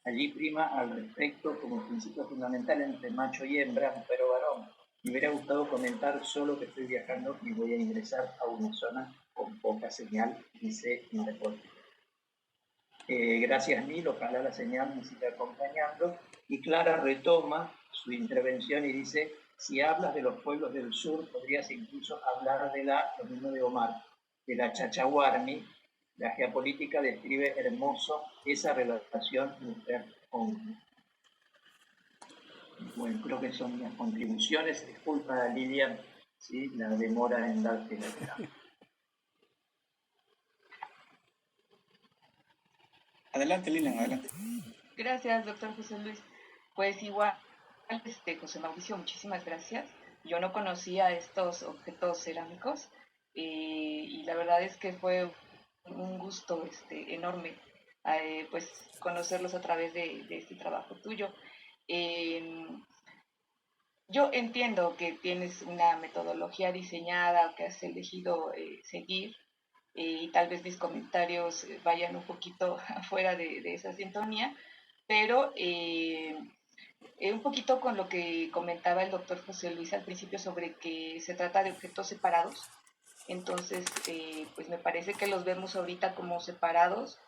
Allí prima al respecto como principio fundamental entre macho y hembra, mujer o varón. Me hubiera gustado comentar solo que estoy viajando y voy a ingresar a una zona con poca señal, dice mi reporte. Gracias Mil, ojalá la señal me siga acompañando. Y Clara retoma su intervención y dice, si hablas de los pueblos del sur, podrías incluso hablar de lo mismo de Omar, de la chachahuarmi. La geopolítica describe hermoso esa relación mujer-hombre. Bueno, creo que son mis contribuciones. Disculpa, Lilian, ¿sí? La demora en darte la palabra. Adelante, Lilian, adelante. Gracias, doctor José Luis. Pues igual, José Mauricio, muchísimas gracias. Yo no conocía estos objetos cerámicos y la verdad es que fue un gusto enorme pues conocerlos a través de este trabajo tuyo. Yo entiendo que tienes una metodología diseñada que has elegido seguir y tal vez mis comentarios vayan un poquito afuera de esa sintonía, pero un poquito con lo que comentaba el doctor José Luis al principio sobre que se trata de objetos separados. Entonces, pues me parece que los vemos ahorita como separados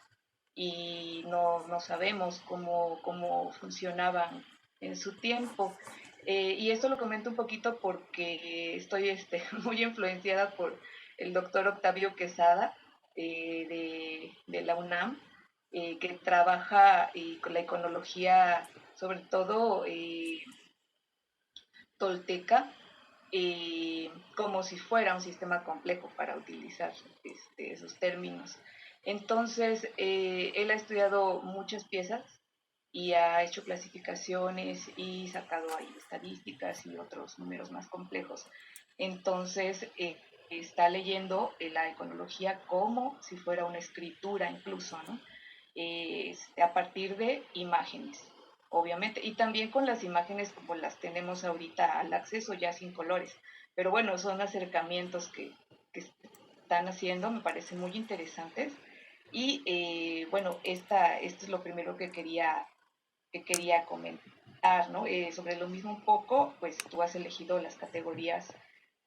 y no sabemos cómo funcionaban en su tiempo. Y esto lo comento un poquito porque estoy muy influenciada por el doctor Octavio Quesada de la UNAM, que trabaja con la iconología, sobre todo tolteca, como si fuera un sistema complejo para utilizar esos términos. Entonces, él ha estudiado muchas piezas y ha hecho clasificaciones y sacado ahí estadísticas y otros números más complejos. Entonces, está leyendo la iconología como si fuera una escritura incluso, ¿no? A partir de imágenes, obviamente, y también con las imágenes como las tenemos ahorita al acceso ya sin colores. Pero bueno, son acercamientos que están haciendo, me parecen muy interesantes. Y bueno, esto es lo primero que quería comentar, ¿no? Sobre lo mismo un poco, pues tú has elegido las categorías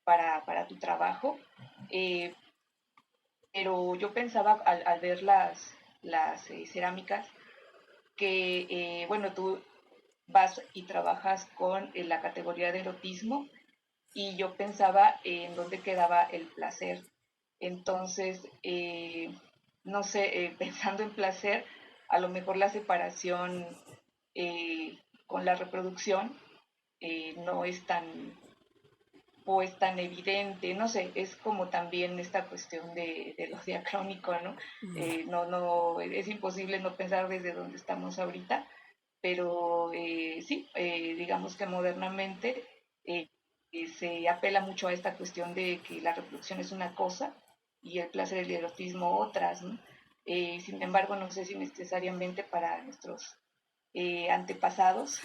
para tu trabajo, eh, pero yo pensaba al ver las cerámicas que, bueno, tú vas y trabajas con la categoría de erotismo y yo pensaba en dónde quedaba el placer. Entonces, no sé, pensando en placer, a lo mejor la separación con la reproducción no es tan evidente, no sé, es como también esta cuestión de lo diacrónico, ¿no? No, es imposible no pensar desde donde estamos ahorita, pero sí, digamos que modernamente eh, se apela mucho a esta cuestión de que la reproducción es una cosa y el placer y el erotismo otras, ¿no? Sin embargo, no sé si necesariamente para nuestros antepasados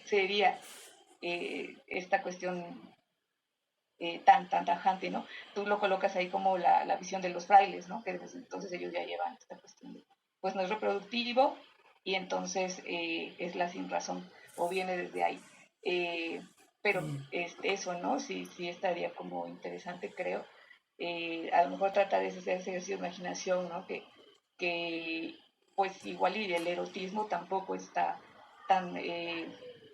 sería esta cuestión tan tajante, ¿no? Tú lo colocas ahí como la visión de los frailes, ¿no? Que desde entonces ellos ya llevan esta cuestión de, pues no es reproductivo y entonces es la sin razón o viene desde ahí. Pero eso, ¿no? Sí estaría como interesante, creo. A lo mejor tratar de hacer ese ejercicio de imaginación, ¿no? Que pues igual y el erotismo tampoco está tan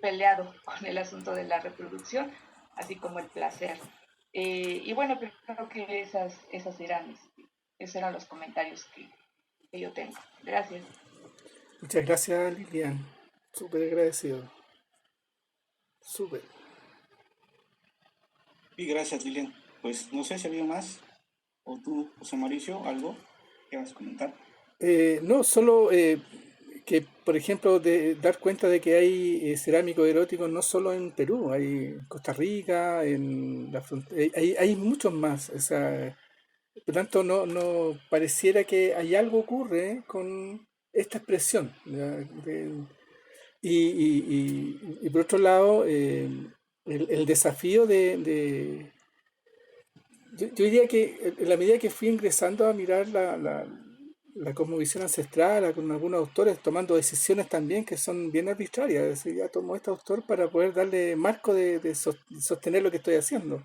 peleado con el asunto de la reproducción, así como el placer. Y bueno, creo que esos eran los comentarios que yo tengo. Gracias. Muchas gracias, Lilian. Súper agradecido. Súper. Y gracias, Lilian. Pues no sé si había más, o tú, José Mauricio, algo que vas a comentar. No, solo que, por ejemplo, de dar cuenta de que hay cerámicos eróticos no solo en Perú, hay en Costa Rica, en la frontera, hay muchos más. O sea, por tanto, no pareciera que hay algo ocurre con esta expresión. ¿Ya? Y por otro lado, el desafío yo diría que en la medida que fui ingresando a mirar la cosmovisión ancestral, con algunos autores tomando decisiones también que son bien arbitrarias, es decir, ya tomó este autor para poder darle marco de sostener lo que estoy haciendo.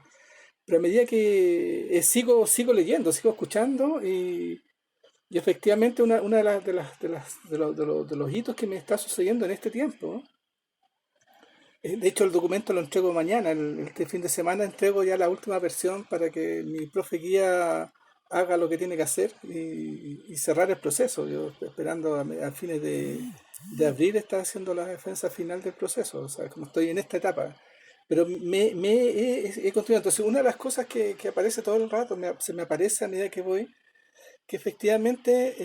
Pero a medida que sigo leyendo, sigo escuchando y efectivamente una de los hitos que me está sucediendo en este tiempo, de hecho el documento lo entrego mañana, este fin de semana entrego ya la última versión para que mi profe guía haga lo que tiene que hacer y cerrar el proceso. Yo estoy esperando a fines de abril está haciendo la defensa final del proceso, o sea, como estoy en esta etapa. Pero he continuado. Entonces, una de las cosas que aparece todo el rato, se me aparece a medida que voy, que efectivamente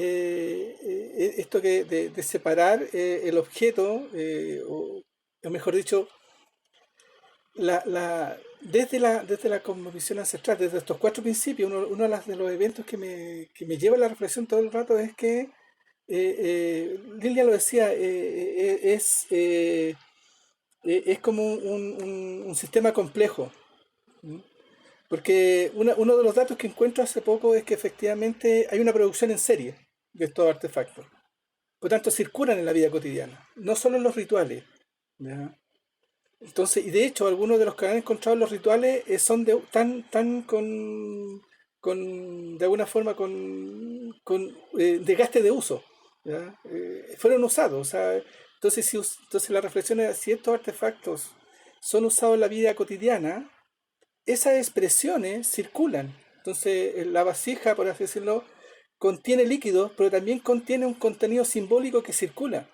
esto de separar el objeto, o mejor dicho, desde la cosmovisión ancestral, desde estos cuatro principios, uno de los eventos que me lleva a la reflexión todo el rato es que, Lilia lo decía, es como un sistema complejo. ¿Mm? Porque uno de los datos que encuentro hace poco es que efectivamente hay una producción en serie de estos artefactos. Por tanto, circulan en la vida cotidiana, no solo en los rituales. ¿Ya? Entonces, y de hecho, algunos de los que han encontrado en los rituales son tan de alguna forma, con desgaste de uso. ¿Ya? Fueron usados. O sea, entonces la reflexión es, si estos artefactos son usados en la vida cotidiana, esas expresiones circulan. Entonces, la vasija, por así decirlo, contiene líquidos, pero también contiene un contenido simbólico que circula,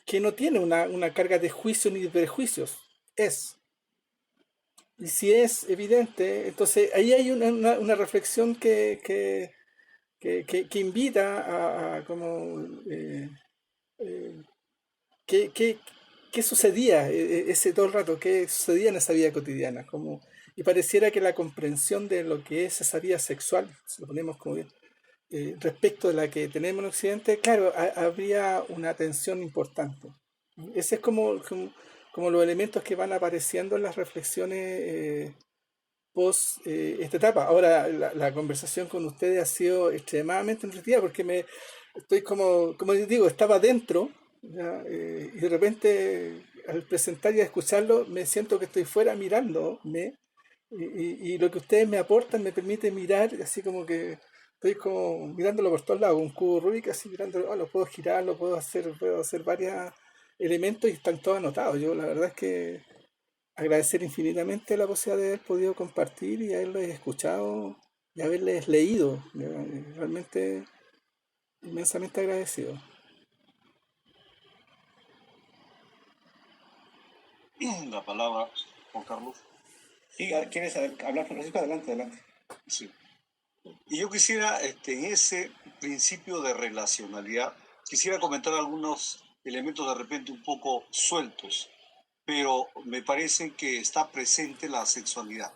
que no tiene una carga de juicio ni de prejuicios. Es. Y si es evidente, entonces ahí hay una reflexión que invita a como qué sucedía ese todo el rato, qué sucedía en esa vida cotidiana, como, y pareciera que la comprensión de lo que es esa vida sexual, si lo ponemos como bien, respecto de la que tenemos en Occidente, claro, habría una tensión importante. Ese es como los elementos que van apareciendo en las reflexiones post esta etapa. Ahora, la conversación con ustedes ha sido extremadamente nutritiva porque estoy como digo, estaba dentro, ¿ya? Y de repente al presentar y a escucharlo me siento que estoy fuera mirándome y lo que ustedes me aportan me permite mirar así como que estoy como mirándolo por todos lados, un cubo Rubik así mirándolo, lo puedo girar, puedo hacer varios elementos y están todos anotados. Yo la verdad es que agradecer infinitamente la posibilidad de haber podido compartir y haberles escuchado y haberles leído. Realmente inmensamente agradecido. La palabra, Juan Carlos. Sí, ¿quieres hablar, Francisco? Adelante, adelante. Sí. Y yo quisiera, en ese principio de relacionalidad, quisiera comentar algunos elementos de repente un poco sueltos, pero me parece que está presente la sexualidad.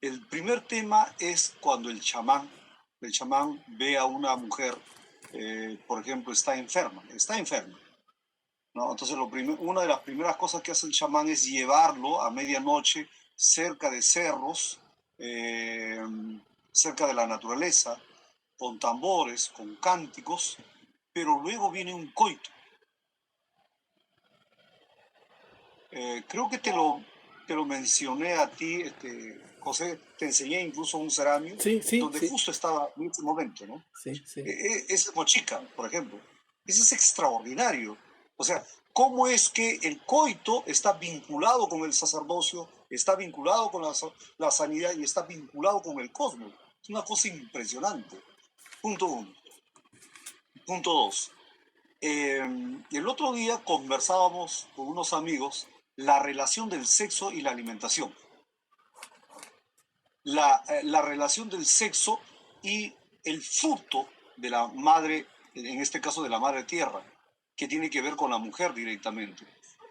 El primer tema es cuando el chamán ve a una mujer, por ejemplo, está enferma, ¿no? Entonces, una de las primeras cosas que hace el chamán es llevarlo a medianoche cerca de cerros, eh, cerca de la naturaleza, con tambores, con cánticos, pero luego viene un coito. Creo que te lo mencioné a ti, José, te enseñé incluso un ceramio Sí, sí, donde sí, justo estaba en ese momento, ¿no? sí, sí. Esa mochica, por ejemplo. Eso es extraordinario. O sea, ¿cómo es que el coito está vinculado con el sacerdocio, está vinculado con la sanidad y está vinculado con el cosmos? Es una cosa impresionante. Punto uno. Punto dos. El otro día conversábamos con unos amigos la relación del sexo y la alimentación. La relación del sexo y el fruto de la madre, en este caso de la madre tierra, que tiene que ver con la mujer directamente.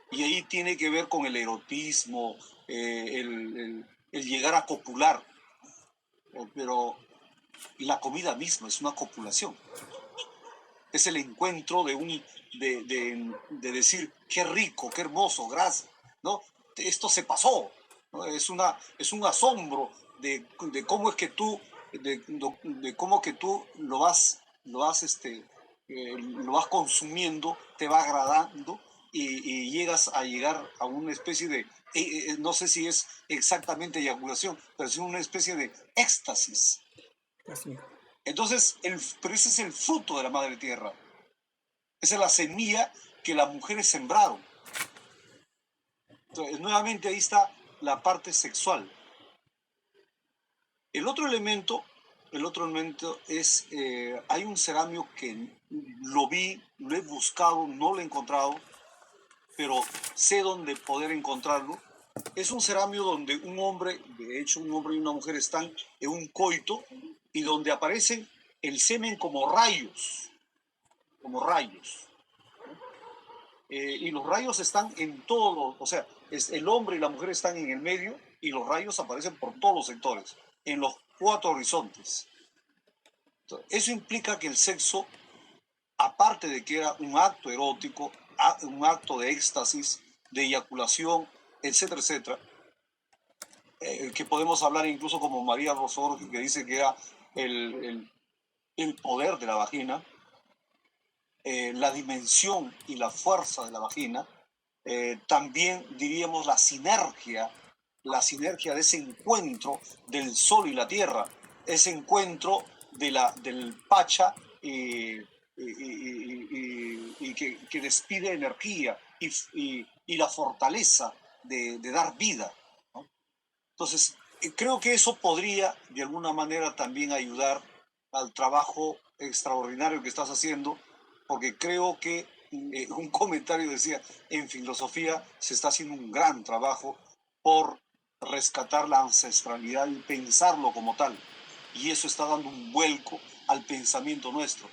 Y ahí tiene que ver con el erotismo, el llegar a copular. Pero la comida misma es una copulación. Es el encuentro de decir, qué rico, qué hermoso, gracias, ¿no? Esto se pasó, ¿no? Es un asombro de cómo es que de cómo que tú lo vas consumiendo, te va agradando y llegar a una especie de, no sé si es exactamente eyaculación, pero es una especie de éxtasis. Así. Entonces, pero ese es el fruto de la madre tierra. Esa es la semilla que las mujeres sembraron. Entonces, nuevamente ahí está la parte sexual. El otro elemento es, hay un ceramio que lo vi, lo he buscado, no lo he encontrado, pero sé dónde poder encontrarlo. Es un ceramio donde un hombre, de hecho un hombre y una mujer están en un coito y donde aparecen el semen como rayos, como rayos. Y los rayos están en todos, o sea, el hombre y la mujer están en el medio y los rayos aparecen por todos los sectores, en los 4 horizontes. Entonces, eso implica que el sexo, aparte de que era un acto erótico, un acto de éxtasis, de eyaculación, etcétera, etcétera, que podemos hablar incluso como María Rosor, que dice que era el poder de la vagina, la dimensión y la fuerza de la vagina, también diríamos la sinergia de ese encuentro del sol y la tierra, ese encuentro del Pacha que despide energía y la fortaleza de dar vida, ¿no? Entonces, creo que eso podría de alguna manera también ayudar al trabajo extraordinario que estás haciendo, porque creo que un comentario decía, en filosofía se está haciendo un gran trabajo por rescatar la ancestralidad y pensarlo como tal. Y eso está dando un vuelco al pensamiento nuestro.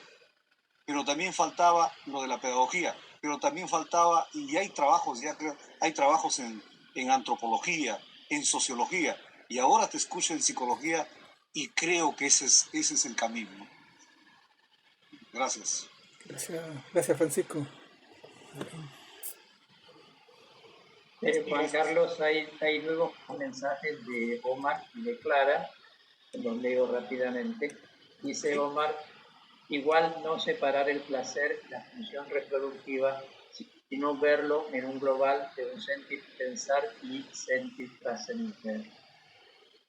Pero también faltaba lo de la pedagogía. pero también faltaba, y hay trabajos, ya creo, hay trabajos en antropología, en sociología, y ahora te escucho en psicología y creo que ese es el camino, ¿no? Gracias. Gracias, gracias Francisco. Sí, Juan gracias. Carlos, hay luego mensajes de Omar y de Clara, los leo rápidamente. Dice ¿Sí? Omar, igual no separar el placer y la función reproductiva, sino verlo en un global de un sentir pensar y sentir trascender,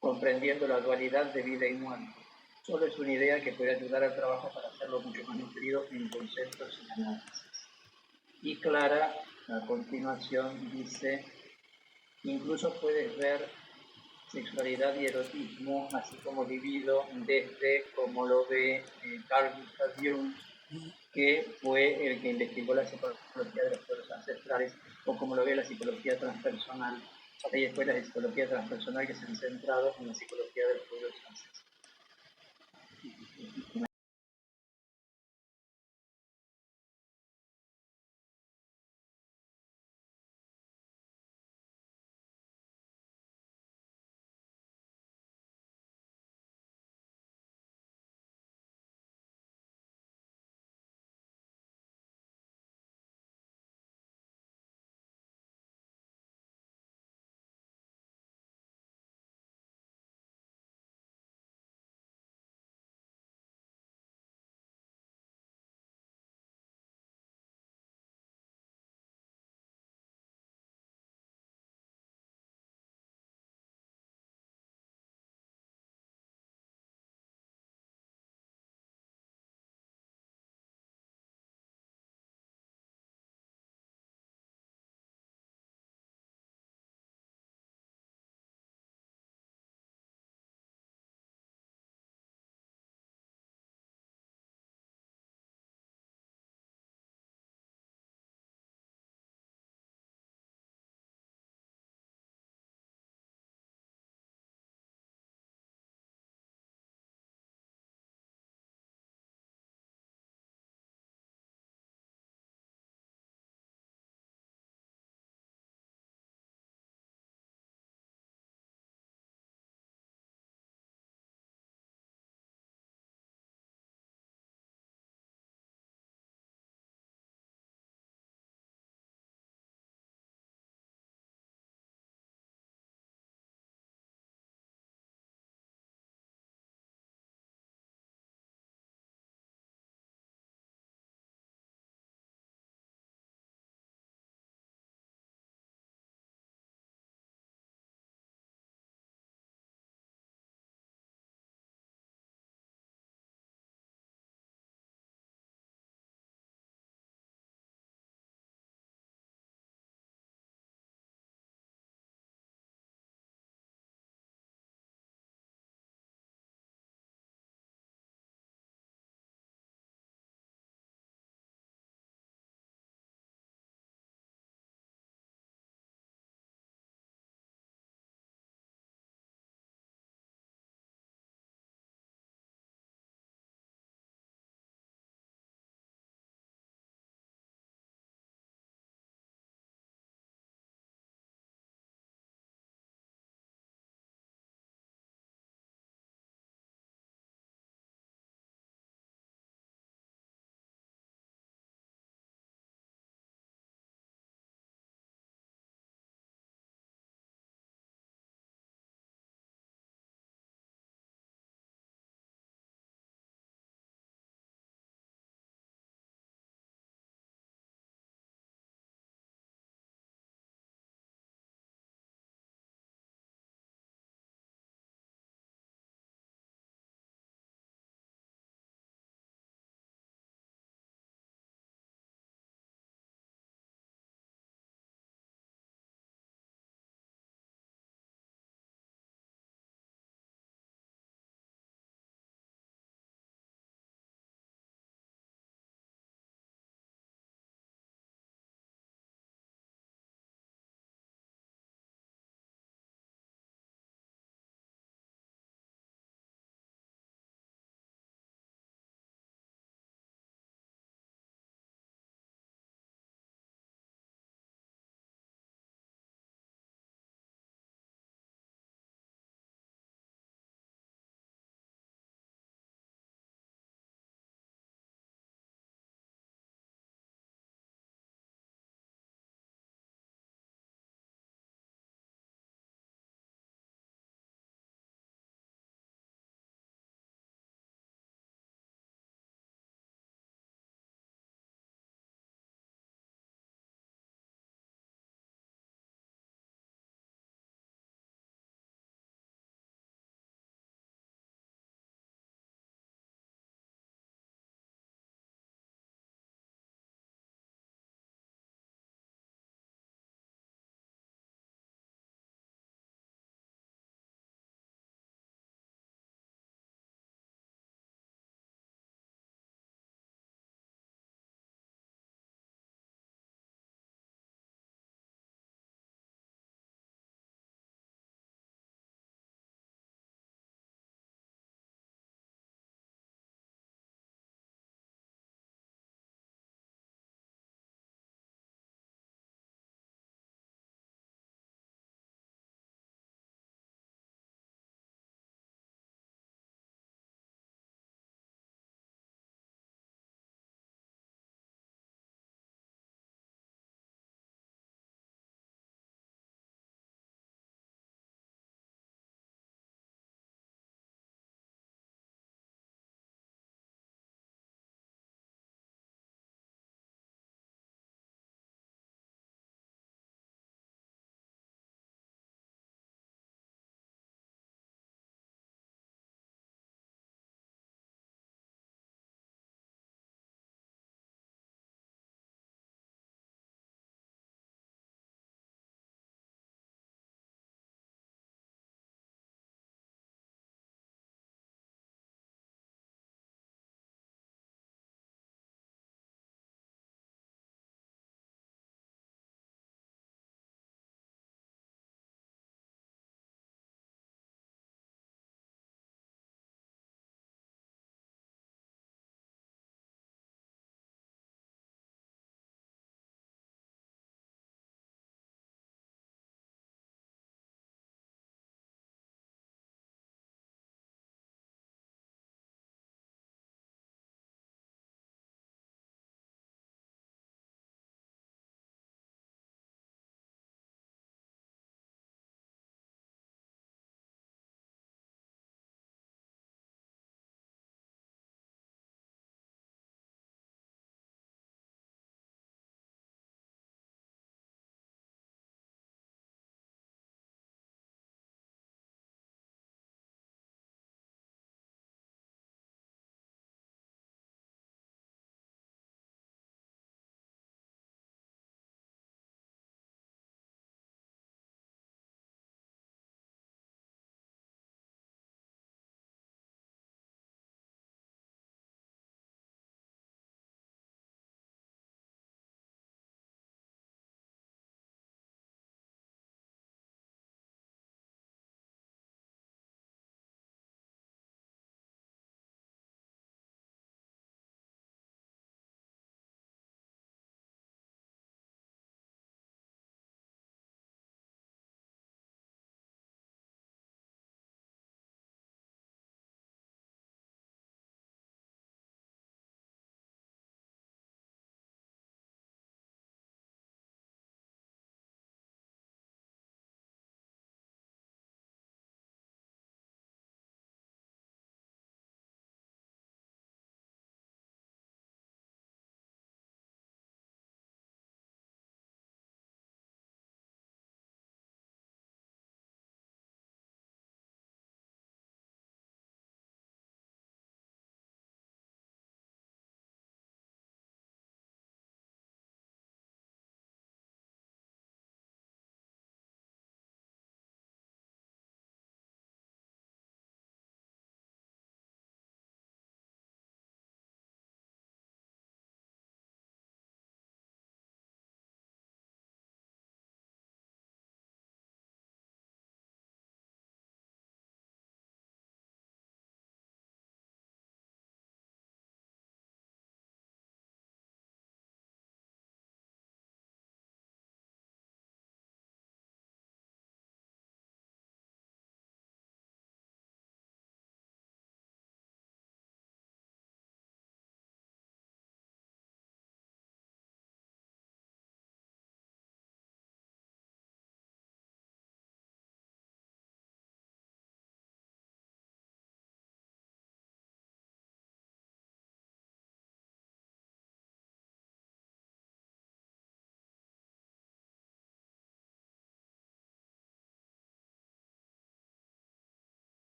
comprendiendo la dualidad de vida y muerte. Solo es una idea que puede ayudar al trabajo para hacerlo mucho más nutrido en conceptos y análisis. Y Clara, a continuación, dice, incluso puedes ver sexualidad y erotismo, así como dividido desde como lo ve Carl Gustav Jung, que fue el que investigó la psicología de los pueblos ancestrales, o como lo ve la psicología transpersonal. Hay escuelas de psicología transpersonal que se han centrado en la psicología de los pueblos ancestrales.